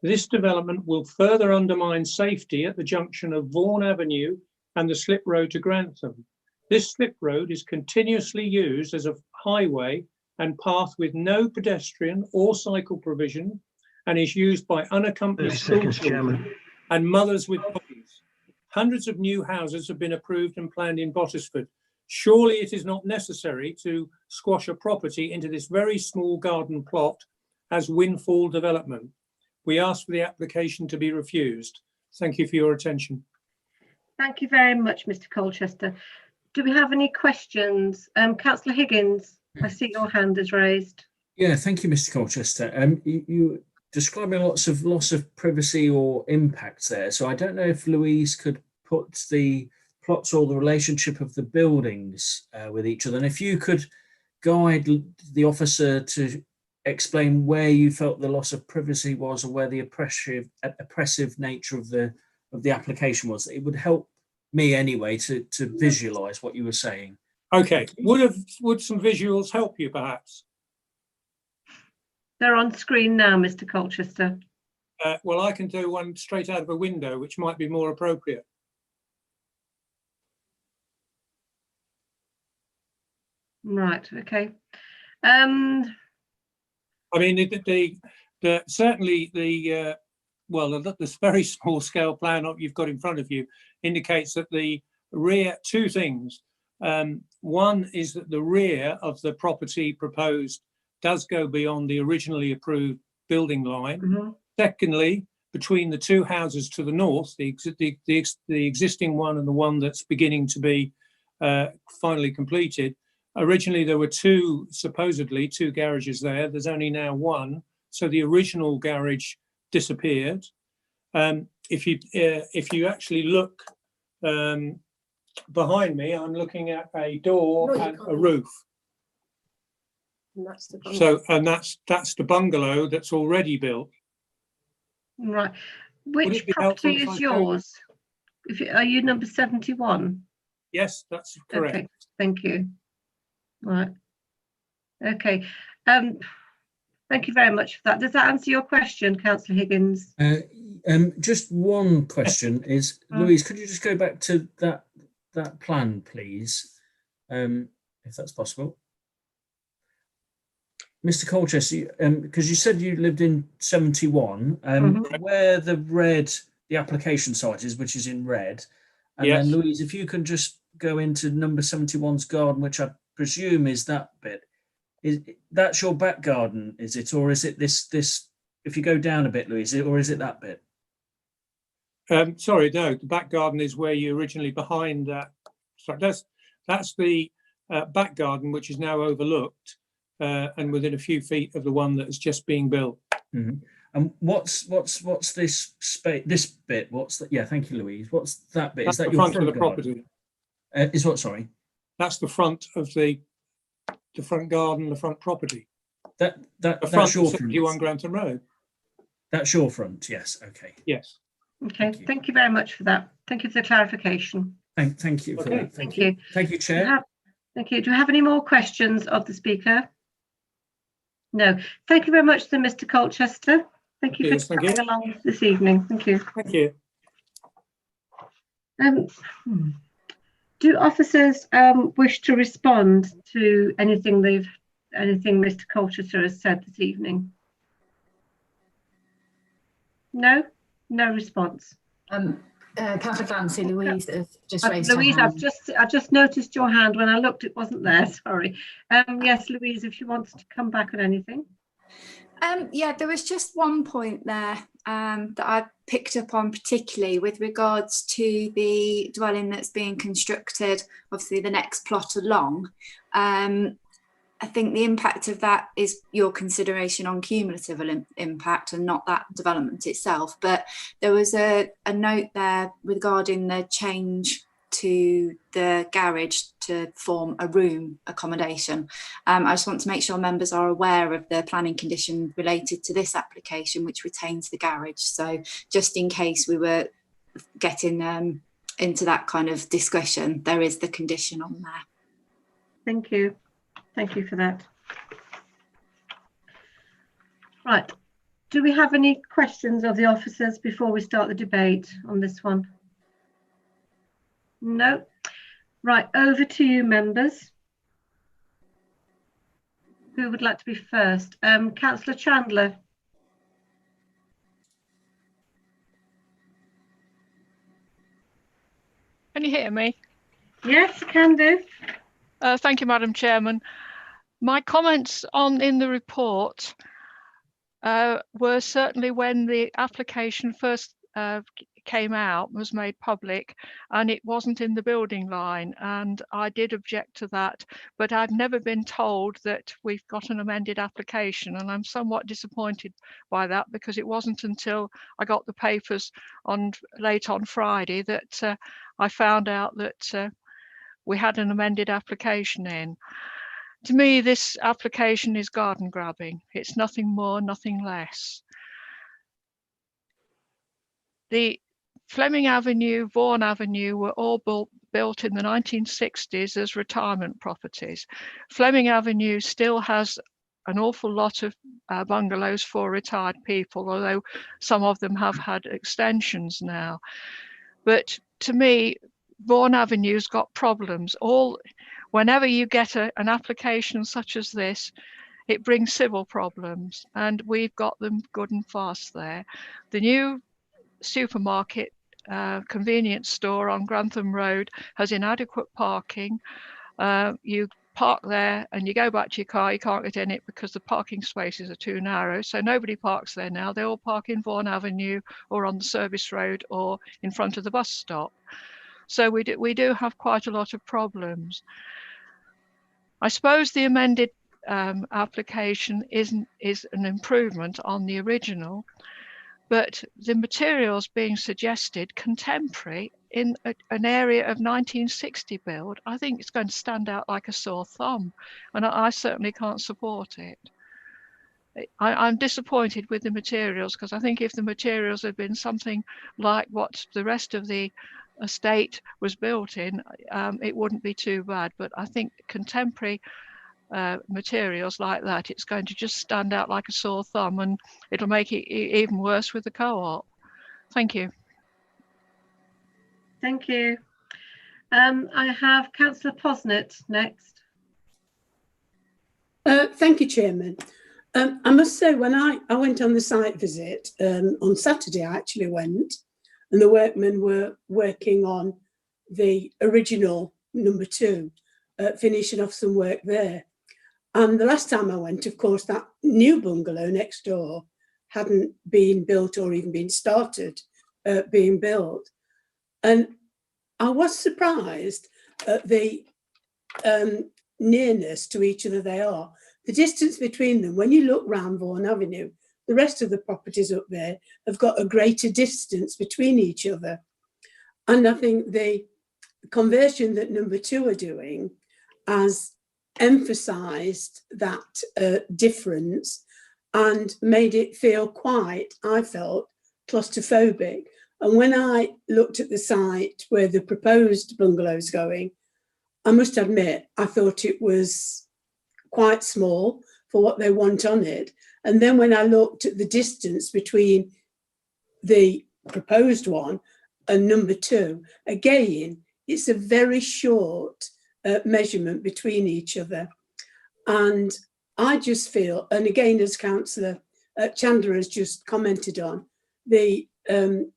This development will further undermine safety at the junction of Vaughan Avenue and the slip road to Grantham. This slip road is continuously used as a highway and path with no pedestrian or cycle provision and is used by unaccompanied school children and mothers with puppies. Hundreds of new houses have been approved and planned in Bottisford. Surely it is not necessary to squash a property into this very small garden plot as windfall development. We ask for the application to be refused. Thank you for your attention. Thank you very much, Mr. Colchester. Do we have any questions? Councillor Higgins, I see your hand is raised. Yeah, thank you, Mr. Colchester. You describing lots of loss of privacy or impacts there. So I don't know if Louise could put the plots or the relationship of the buildings with each other. And if you could guide the officer to explain where you felt the loss of privacy was or where the oppressive nature of the application was, it would help me anyway to visualize what you were saying. Okay, would some visuals help you perhaps? They're on screen now, Mr. Colchester. Well, I can do one straight out of a window, which might be more appropriate. Right, okay. I mean, certainly this very small scale plan you've got in front of you indicates that the rear, 2 things. One is that the rear of the property proposed does go beyond the originally approved building line. Mm-hmm. Secondly, between the 2 houses to the north, the existing one and the one that's beginning to be finally completed, originally there were supposedly two garages there. There's only now 1, so the original garage disappeared. If you actually look behind me, I'm looking at a door and a roof. And that's the bungalow. That's the bungalow that's already built. Right. Which property is yours? Are you number 71? Yes, that's correct. Okay, thank you. Right. Okay. Thank you very much for that. Does that answer your question, Councillor Higgins? Just one question is, Louise, could you just go back to that plan, please, if that's possible? Mr. Colchester, because you said you lived in 71, where the application site is, which is in red, and yes. Then Louise, if you can just go into number 71's garden, which I presume is that bit. That's your back garden, is it, or is it this? If you go down a bit, Louise, or is it that bit? Sorry, no. The back garden is where you originally behind that. Sorry, that's the back garden, which is now overlooked and within a few feet of the one that is just being built. Mm-hmm. And what's this space? This bit? What's that? Yeah, thank you, Louise. What's that bit? That's is that the your front of the property? Is what? Sorry. That's the front of the front garden, the front property. That's your front. 71 Grantham Road. That's your front, yes. Okay. Yes. Okay. Thank you very much for that. Thank you for the clarification. Thank you for that. Thank you. Thank you, Chair. Thank you. Do we have any more questions of the speaker? No. Thank you very much to Mr. Colchester. Thank you for coming along this evening. Thank you. Thank you. Do officers wish to respond to anything Mr. Colchester has said this evening? No, no response. Councillor Clancy, Louise has just raised Louise, her hand. I've just noticed your hand. When I looked, it wasn't there. Sorry. Yes, Louise, if you wanted to come back on anything. Yeah, there was just one point there that I picked up on, particularly with regards to the dwelling that's being constructed, obviously the next plot along. I think the impact of that is your consideration on cumulative impact and not that development itself. But there was a note there regarding the change to the garage to form a room accommodation. I just want to make sure members are aware of the planning condition related to this application, which retains the garage. So just in case we were getting into that kind of discussion, there is the condition on there. Thank you. Thank you for that. Right. Do we have any questions of the officers before we start the debate on this one? No. Right, over to you, members. Who would like to be first? Councillor Chandler. Can you hear me? Yes, I can do. Thank you, Madam Chairman. My comments in the report were certainly when the application first came out, was made public, and it wasn't in the building line, and I did object to that, but I've never been told that we've got an amended application, and I'm somewhat disappointed by that, because it wasn't until I got the papers late on Friday that I found out that we had an amended application in. To me, this application is garden grabbing. It's nothing more, nothing less. The Fleming Avenue, Vaughan Avenue were all built in the 1960s as retirement properties. Fleming Avenue still has an awful lot of bungalows for retired people, although some of them have had extensions now. But to me, Vaughan Avenue's got problems. Whenever you get an application such as this, it brings civil problems, and we've got them good and fast there. The new supermarket convenience store on Grantham Road has inadequate parking. You park there and you go back to your car, you can't get in it because the parking spaces are too narrow, so nobody parks there now. They all park in Vaughan Avenue or on the service road or in front of the bus stop. So we do have quite a lot of problems. I suppose the amended application is an improvement on the original, but the materials being suggested, contemporary, in an area of 1960 build, I think it's going to stand out like a sore thumb, and I certainly can't support it. I'm disappointed with the materials, because I think if the materials had been something like what the rest of the estate was built in, it wouldn't be too bad. But I think contemporary materials like that, it's going to just stand out like a sore thumb, and it'll make it even worse with the co-op. Thank you. Thank you. I have Councillor Posnett next. Thank you, Chairman. I must say, when I went on the site visit on Saturday, I actually went, and the workmen were working on the original number 2, finishing off some work there. And the last time I went, of course, that new bungalow next door hadn't been built or even been started being built. And I was surprised at the nearness to each other they are. The distance between them, when you look round Vaughan Avenue, the rest of the properties up there have got a greater distance between each other. And I think the conversion that number 2 are doing has emphasised that difference and made it feel quite, I felt, claustrophobic. And when I looked at the site where the proposed bungalow is going, I must admit, I thought it was quite small for what they want on it. And then when I looked at the distance between the proposed one and number 2, again, it's a very short measurement between each other. And I just feel, and again, as Councillor Chandler has just commented on, the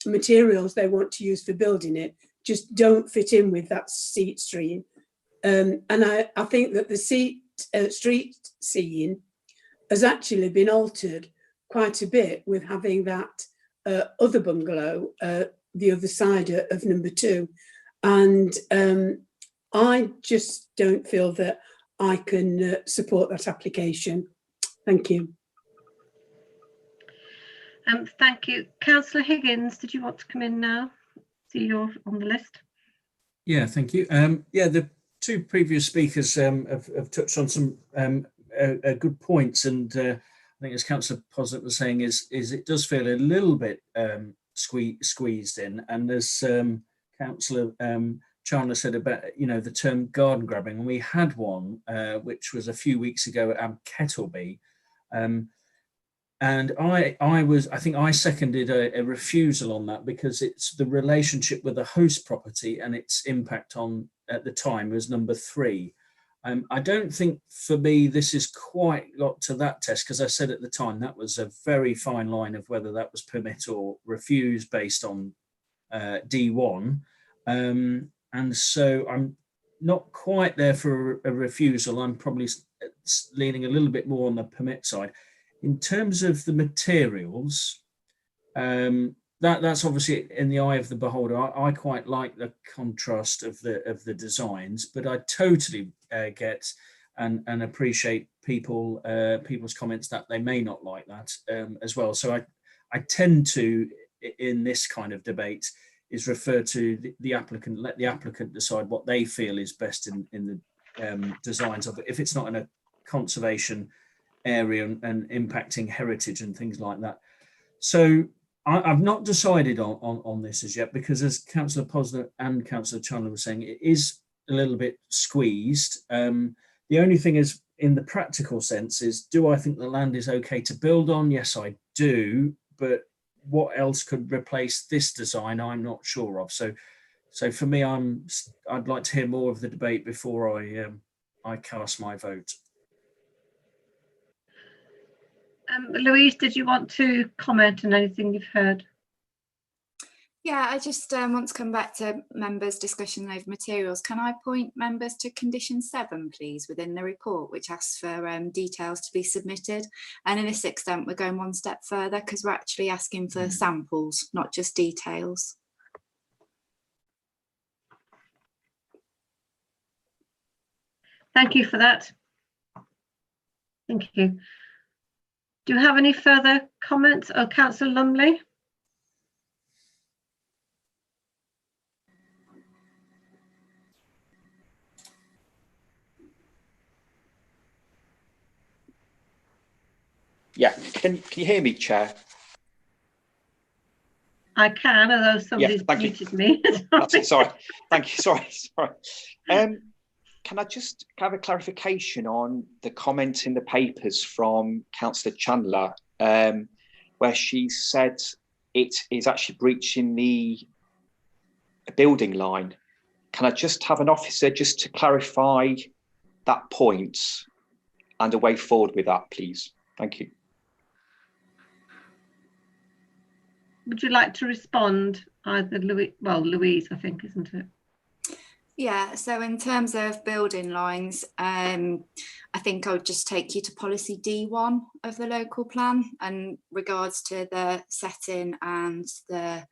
materials they want to use for building it just don't fit in with that seat stream. And I think that the street scene has actually been altered quite a bit with having that other bungalow the other side of number 2. And I just don't feel that I can support that application. Thank you. Thank you. Councillor Higgins, did you want to come in now? See you're on the list. Yeah, thank you. Yeah, the 2 previous speakers have touched on some good points, and I think as Councillor Posnett was saying, is it does feel a little bit squeezed in, and as Councillor Chandler said about the term garden grabbing, and we had one which was a few weeks ago at Kettleby, and I think I seconded a refusal on that because it's the relationship with the host property and its impact on at the time was number 3. I don't think for me this is quite got to that test, because I said at the time that was a very fine line of whether that was permit or refuse based on D1. And so I'm not quite there for a refusal. I'm probably leaning a little bit more on the permit side. In terms of the materials, that's obviously in the eye of the beholder. I quite like the contrast of the designs, but I totally get and appreciate people's comments that they may not like that as well. So I tend to, in this kind of debate, is refer to the applicant, let the applicant decide what they feel is best in the designs of it. If it's not in a conservation area and impacting heritage and things like that. So I've not decided on this as yet, because as Councillor Posner and Councillor Chandler were saying, it is a little bit squeezed. The only thing is, in the practical sense, is do I think the land is okay to build on? Yes, I do. But what else could replace this design? I'm not sure of. So for me, I'd like to hear more of the debate before I cast my vote. Louise, did you want to comment on anything you've heard? Yeah, I just want to come back to members' discussion over materials. Can I point members to condition 7, please, within the report, which asks for details to be submitted? And in this extent, we're going one step further because we're actually asking for samples, not just details. Thank you for that. Thank you. Do you have any further comments? Oh, Councillor Lumley. Yeah, can you hear me, Chair? I can, although somebody's muted me. That's it, sorry. Thank you, sorry. Can I just have a clarification on the comment in the papers from Councillor Chandler, where she said it is actually breaching the building line? Can I just have an officer just to clarify that point and a way forward with that, please? Thank you. Would you like to respond, either Louise, I think, isn't it? Yeah, so in terms of building lines, I think I would just take you to policy D1 of the local plan and regards to the setting and the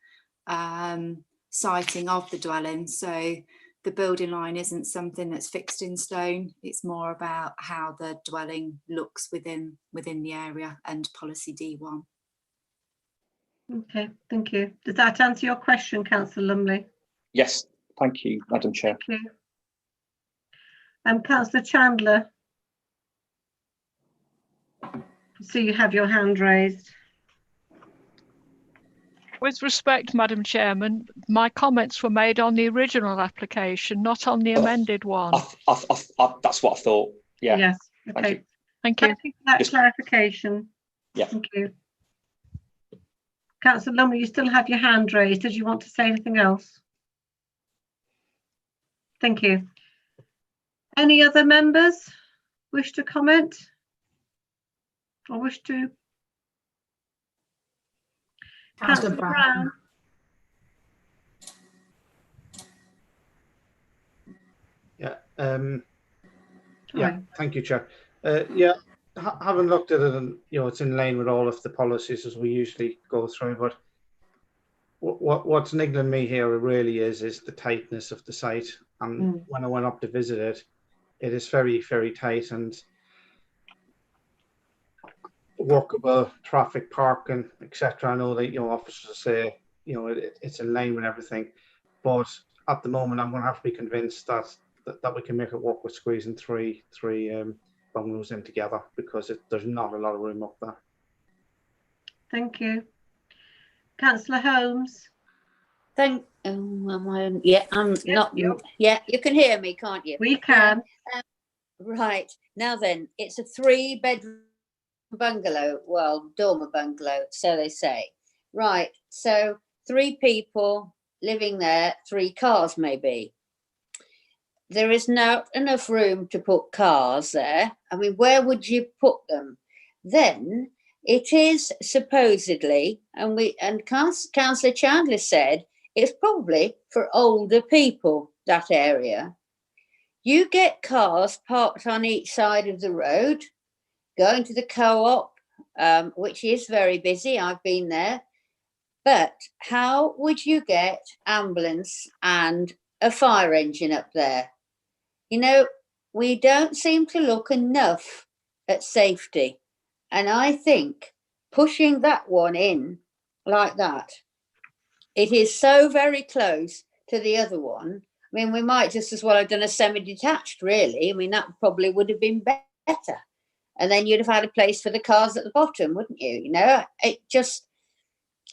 siting of the dwelling. So the building line isn't something that's fixed in stone. It's more about how the dwelling looks within the area and policy D1. Okay, thank you. Does that answer your question, Councillor Lumley? Yes, thank you, Madam Chair. Thank you. Councillor Chandler, so you have your hand raised. With respect, Madam Chairman, my comments were made on the original application, not on the amended one. That's what I thought. Yeah. Yes. Okay. Thank you. Thank you for that clarification. Yeah. Thank you. Councillor Lumley, you still have your hand raised. Did you want to say anything else? Thank you. Any other members wish to comment or wish to? Councillor Brown. Yeah, thank you, Chair. Yeah, having looked at it, and it's in line with all of the policies as we usually go through. But what's niggling me here really is the tightness of the site. And when I went up to visit it, it is very, very tight and workable traffic, parking, etc. I know that officers say it's in line with everything, but at the moment I'm going to have to be convinced that we can make it work with squeezing three bungalows in together, because there's not a lot of room up there. Thank you. Councillor Holmes. Yeah, I'm not. Yeah, you can hear me, can't you? We can. Right, now then, it's a 3-bedroom bungalow, well, dormer bungalow, so they say. Right, so 3 people living there, 3 cars maybe. There is not enough room to put cars there. I mean, where would you put them? Then it is supposedly, and Councillor Chandler said, it's probably for older people, that area. You get cars parked on each side of the road, going to the co-op, which is very busy. I've been there. But how would you get ambulance and a fire engine up there? We don't seem to look enough at safety. And I think pushing that one in like that, it is so very close to the other one. I mean, we might just as well have done a semi-detached, really. I mean, that probably would have been better. And then you'd have had a place for the cars at the bottom, wouldn't you?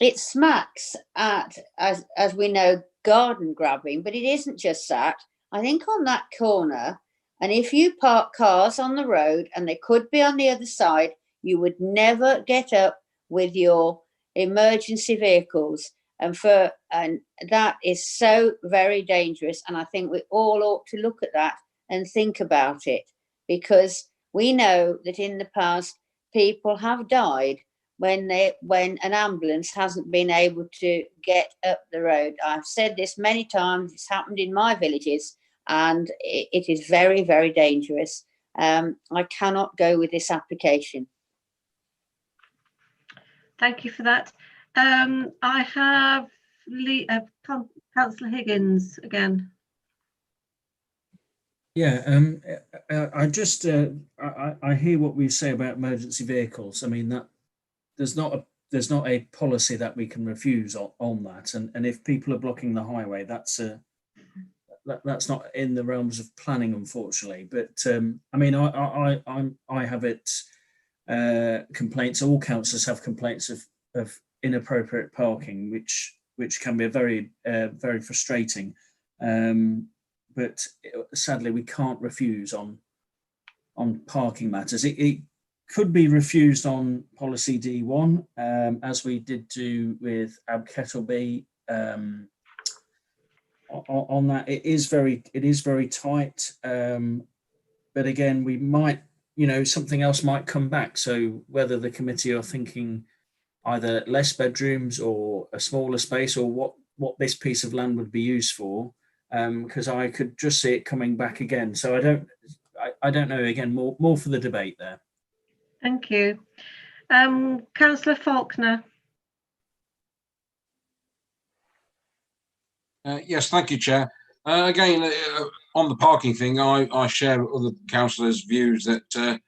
It smacks at, as we know, garden grabbing, but it isn't just that. I think on that corner, and if you park cars on the road and they could be on the other side, you would never get up with your emergency vehicles. And that is so very dangerous. And I think we all ought to look at that and think about it, because we know that in the past people have died when an ambulance hasn't been able to get up the road. I've said this many times. It's happened in my villages, and it is very, very dangerous. I cannot go with this application. Thank you for that. I have Councillor Higgins again. Yeah, I just I hear what we say about emergency vehicles. I mean, that there's not a policy that we can refuse on that, and if people are blocking the highway, that's not in the realms of planning, unfortunately. But I mean, I have complaints. All councillors have complaints of inappropriate parking, which can be very very frustrating. But sadly, we can't refuse on parking matters. It could be refused on policy D1, as we did do with Ab Kettleby. On that, it is very tight. But again, we might, something else might come back. So whether the committee are thinking either less bedrooms or a smaller space, or what this piece of land would be used for, because I could just see it coming back again. So I don't know. Again, more for the debate there. Thank you. Councillor Faulkner. Yes, thank you, Chair. Again, on the parking thing, I share other councillors' views that there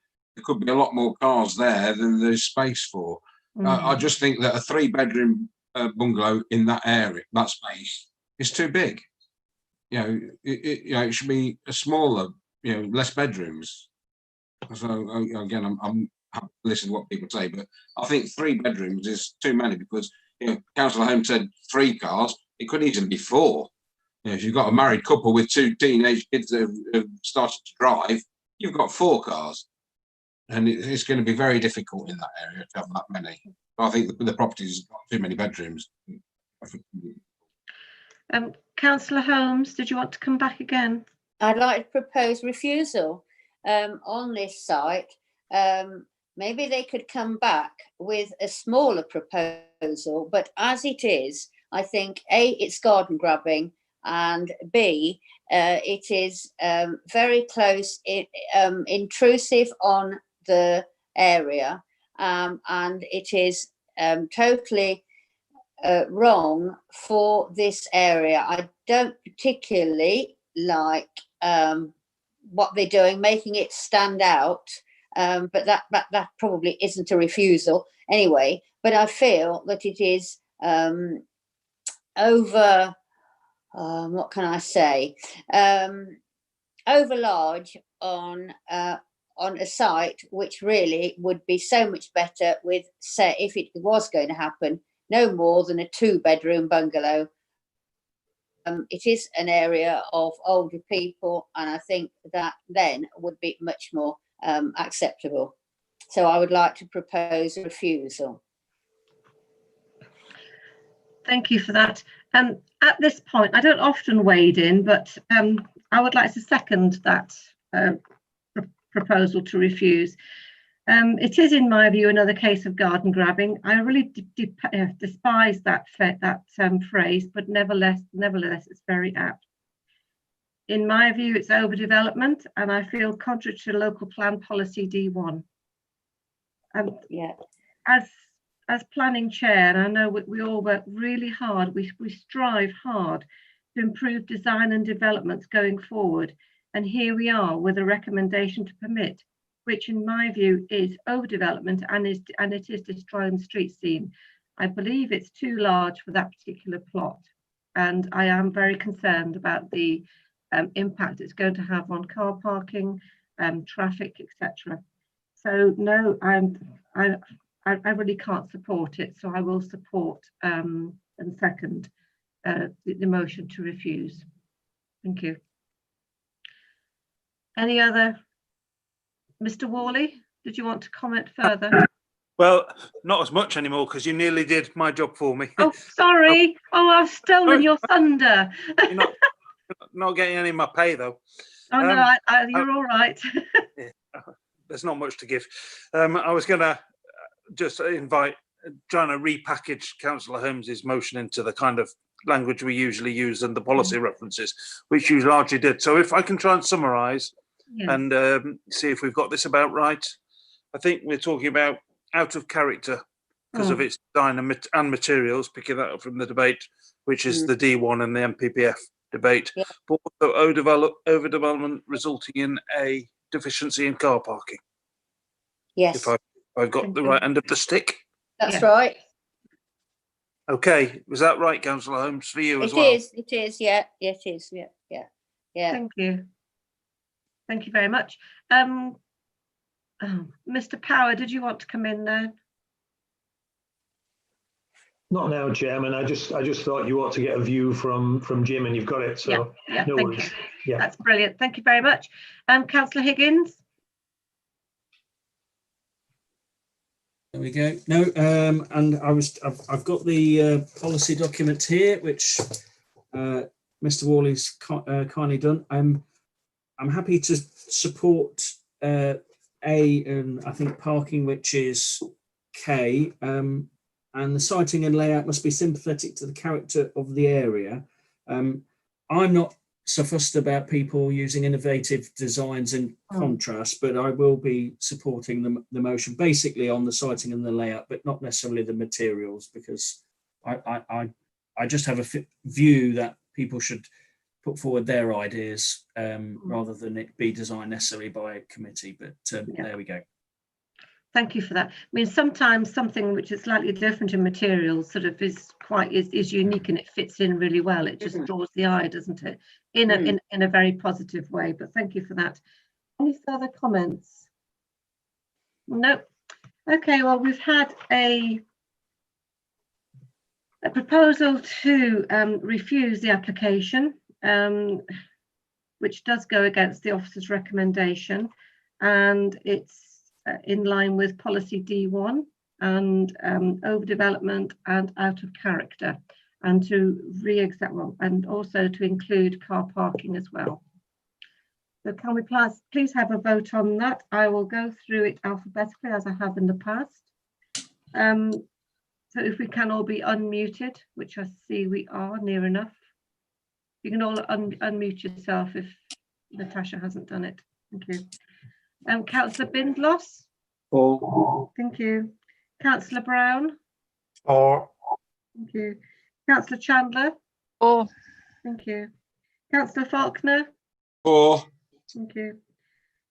could be a lot more cars there than there's space for. I just think that a 3-bedroom bungalow in that area, that space, is too big. It should be a smaller, less bedrooms. So again, I'm happy to listen to what people say, but I think 3 bedrooms is too many, because Councillor Holmes said 3 cars. It could easily be 4. If you've got a married couple with 2 teenage kids that have started to drive, you've got 4 cars, and it's going to be very difficult in that area to have that many. I think the property's got too many bedrooms. Councillor Holmes, did you want to come back again? I'd like to propose refusal on this site. Maybe they could come back with a smaller proposal, but as it is, I think A, it's garden grabbing, and B, it is very close, intrusive on the area, and it is totally wrong for this area. I don't particularly like what they're doing, making it stand out, but that probably isn't a refusal anyway. But I feel that it is over, what can I say, over large on a site which really would be so much better with, say, if it was going to happen, no more than a 2-bedroom bungalow. It is an area of older people, and I think that then would be much more acceptable. So I would like to propose a refusal. Thank you for that. At this point, I don't often wade in, but I would like to second that proposal to refuse. It is, in my view, another case of garden grabbing. I really despise that phrase, but nevertheless, it's very apt. In my view, it's overdevelopment, and I feel contrary to local plan policy D1. Yeah. As planning chair, and I know we all work really hard, we strive hard to improve design and developments going forward. And here we are with a recommendation to permit, which in my view is overdevelopment and it is destroying the street scene. I believe it's too large for that particular plot. And I am very concerned about the impact it's going to have on car parking, traffic, etc. So no, I really can't support it. So I will support and second the motion to refuse. Thank you. Any other? Mr. Worley, did you want to comment further? Well, not as much anymore because you nearly did my job for me. Oh, sorry. Oh, I've stolen your thunder. You're not getting any of my pay though. Oh no, you're all right. Yeah, there's not much to give. I was going to just trying to repackage Councillor Holmes's motion into the kind of language we usually use and the policy references, which you largely did. So if I can try and summarise and see if we've got this about right. I think we're talking about out of character because of its design and materials, picking that up from the debate, which is the D1 and the MPPF debate, but also overdevelopment resulting in a deficiency in car parking. Yes. If I've got the right end of the stick. That's right. Okay, was that right, Councillor Holmes, for you as well? It is, yeah, it is, yeah. Thank you. Thank you very much. Mr. Power, did you want to come in there? Not now, Chairman. I just thought you ought to get a view from Jim, and you've got it. So yeah, no thank worries. you. Yeah, that's brilliant. Thank you very much. Councillor Higgins. There we go. No, and I've got the policy document here, which Mr. Worley's kindly done. I'm happy to support A, and I think parking, which is K, and the siting and layout must be sympathetic to the character of the area. I'm not so fussed about people using innovative designs in contrast, but I will be supporting the motion basically on the siting and the layout, but not necessarily the materials, because I just have a view that people should put forward their ideas rather than it be designed necessarily by a committee. But there we go. Thank you for that. I mean, sometimes something which is slightly different in materials sort of is unique and it fits in really well. It just draws the eye, doesn't it? In a very positive way. But thank you for that. Any further comments? No. Okay. Well, we've had a proposal to refuse the application, which does go against the officer's recommendation, and it's in line with policy D1 and overdevelopment and out of character. and to and also to include car parking as well. So can we please have a vote on that? I will go through it alphabetically as I have in the past. So if we can all be unmuted, which I see we are near enough. You can all unmute yourself if Natasha hasn't done it. Thank you. Councillor Bindloss? For. Thank you. Councillor Brown? For. Thank you. Councillor Chandler? For. Thank you. Councillor Faulkner? For. Thank you.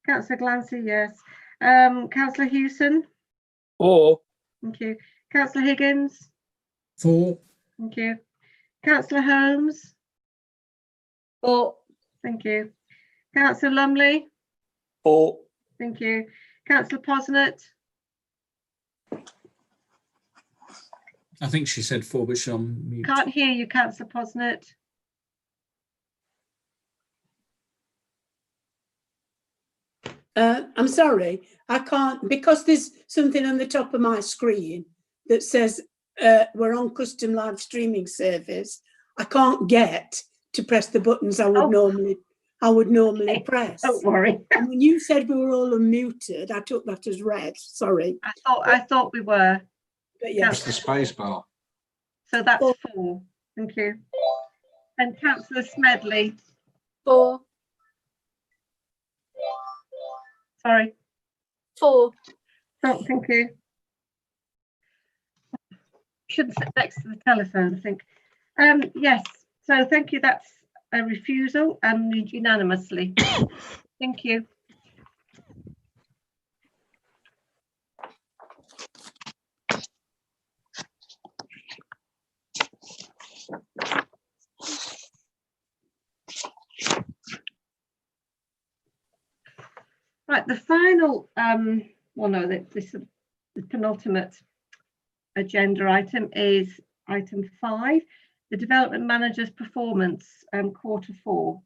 Councillor Glancy, yes. Councillor Hewson? For. Thank you. Councillor Higgins? For. Thank you. Councillor Holmes? For. Thank you. Councillor Lumley? For. Thank you. Councillor Posnett? I think she said for, but she's on mute. Can't hear you, Councillor Posnett. I'm sorry, I can't, because there's something on the top of my screen that says we're on custom live streaming service. I can't get to press the buttons I would normally press. Don't worry. And when you said we were all unmuted, I took that as read. Sorry. I thought we were. But yeah. It's the space bar. So that's 4. Thank you. And Councillor Smedley? 4. Sorry. 4. Oh, thank you. Shouldn't sit next to the telephone, I think. Yes, so thank you. That's a refusal and unanimously. Thank you. Right, the final, the penultimate agenda item is item 5, the development manager's performance, Q4.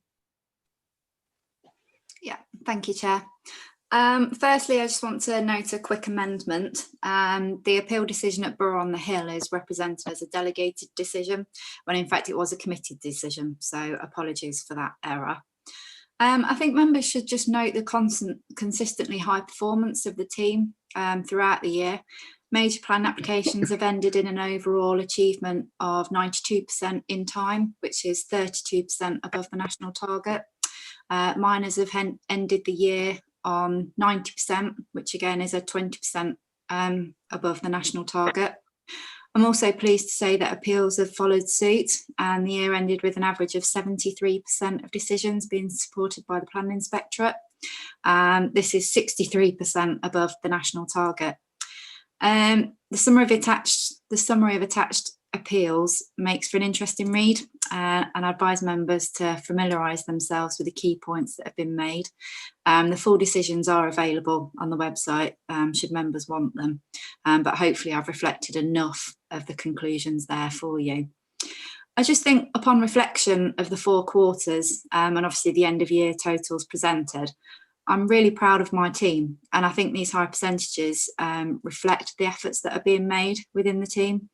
Yeah, thank you, Chair. Firstly, I just want to note a quick amendment. The appeal decision at Borough on the Hill is represented as a delegated decision, when in fact it was a committee decision. So apologies for that error. I think members should just note the consistently high performance of the team throughout the year. Major plan applications have ended in an overall achievement of 92% in time, which is 32% above the national target. Minors have ended the year on 90%, which again is a 20% above the national target. I'm also pleased to say that appeals have followed suit, and the year ended with an average of 73% of decisions being supported by the Planning Inspectorate. This is 63% above the national target. The summary of attached appeals makes for an interesting read, and I advise members to familiarise themselves with the key points that have been made. The full decisions are available on the website should members want them, but hopefully I've reflected enough of the conclusions there for you. I just think upon reflection of the 4 quarters and obviously the end of year totals presented, I'm really proud of my team, and I think these high percentages reflect the efforts that are being made within the team.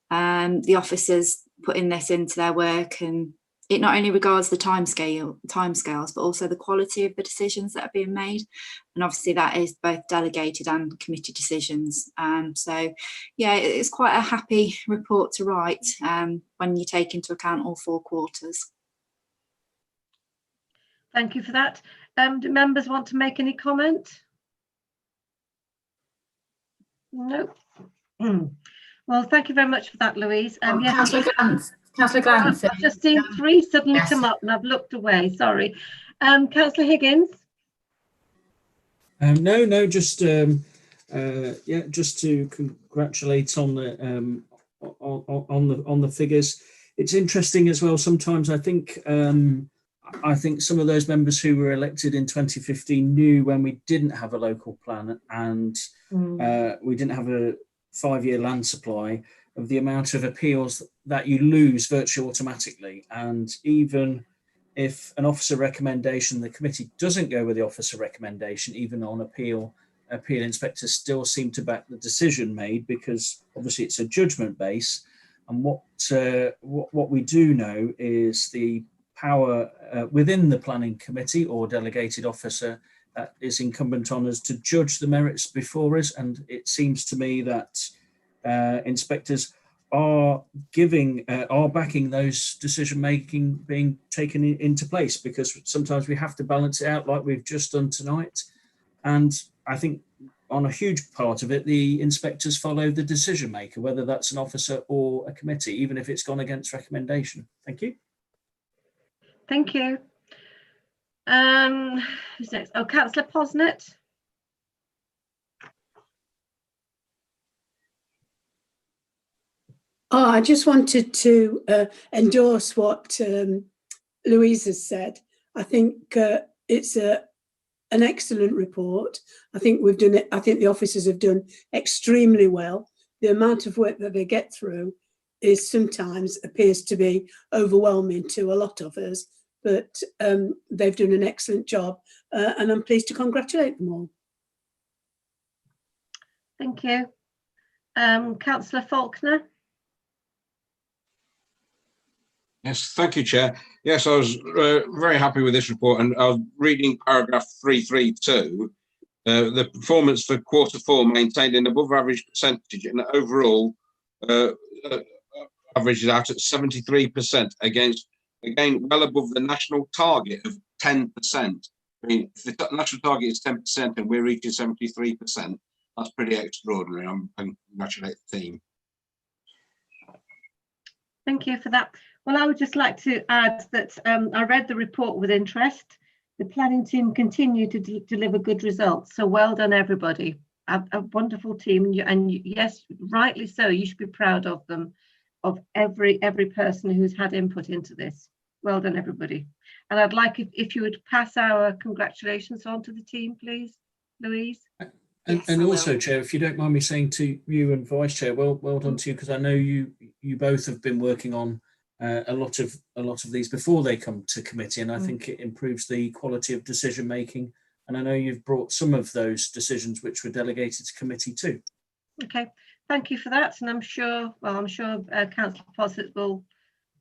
The officers putting this into their work, and it not only regards the timescales, but also the quality of the decisions that are being made. And obviously that is both delegated and committee decisions. So yeah, it's quite a happy report to write when you take into account all 4 quarters. Thank you for that. Do members want to make any comment? No. Well, thank you very much for that, Louise. Yes, Councillor Glancy. I've just seen 3 suddenly come up and I've looked away, sorry. Councillor Higgins? No, just to congratulate on the figures. It's interesting as well. Sometimes I think some of those members who were elected in 2015 knew when we didn't have a local plan and we didn't have a 5-year land supply, of the amount of appeals that you lose virtually automatically. And even if an officer recommendation, the committee doesn't go with the officer recommendation, even on appeal inspectors still seem to back the decision made, because obviously it's a judgment base. And what we do know is the power within the planning committee or delegated officer is incumbent on us to judge the merits before us. And it seems to me that inspectors are backing those decision making being taken into place, because sometimes we have to balance it out like we've just done tonight. And I think on a huge part of it, the inspectors follow the decision maker, whether that's an officer or a committee, even if it's gone against recommendation. Thank you. Thank you. Who's next? Oh, Councillor Posnett. Oh, I just wanted to endorse what Louise has said. I think it's an excellent report. I think we've done it. I think the officers have done extremely well. The amount of work that they get through is sometimes appears to be overwhelming to a lot of us, but they've done an excellent job, and I'm pleased to congratulate them all. Thank you. Councillor Faulkner. Yes, thank you, Chair. Yes, I was very happy with this report, and I was reading paragraph 332. The performance for Q4 maintained an above average percentage, and overall average is out at 73% against, again, well above the national target of 10%. I mean, if the national target is 10% and we're reaching 73%, that's pretty extraordinary. I congratulate the team. Thank you for that. Well, I would just like to add that I read the report with interest. The planning team continue to deliver good results. So well done, everybody. A wonderful team. And yes, rightly so. You should be proud of them, of every person who's had input into this. Well done, everybody. And I'd like if you would pass our congratulations on to the team, please, Louise. And also, Chair, if you don't mind me saying to you and Vice Chair, well done to you, because I know you both have been working on a lot of these before they come to committee, and I think it improves the quality of decision making. And I know you've brought some of those decisions which were delegated to committee too. Okay, thank you for that, and I'm sure Councillor Posnett will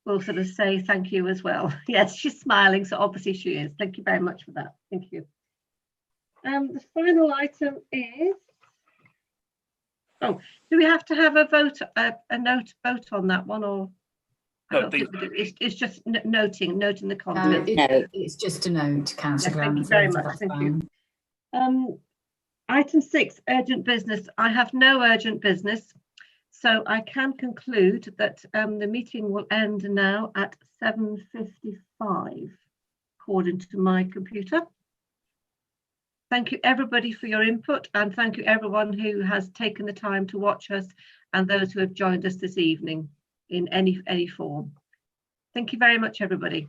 sort of say thank you as well. Yes, she's smiling, so obviously she is. Thank you very much for that. Thank you. The final item is, do we have to have a vote, a vote on that one, or? No, it's just noting the content. It's just a note, Councillor. Thank you very much. Thank you. Item 6, urgent business. I have no urgent business, so I can conclude that the meeting will end now at 7:55, according to my computer. Thank you, everybody, for your input, and thank you, everyone who has taken the time to watch us and those who have joined us this evening in any form. Thank you very much, everybody.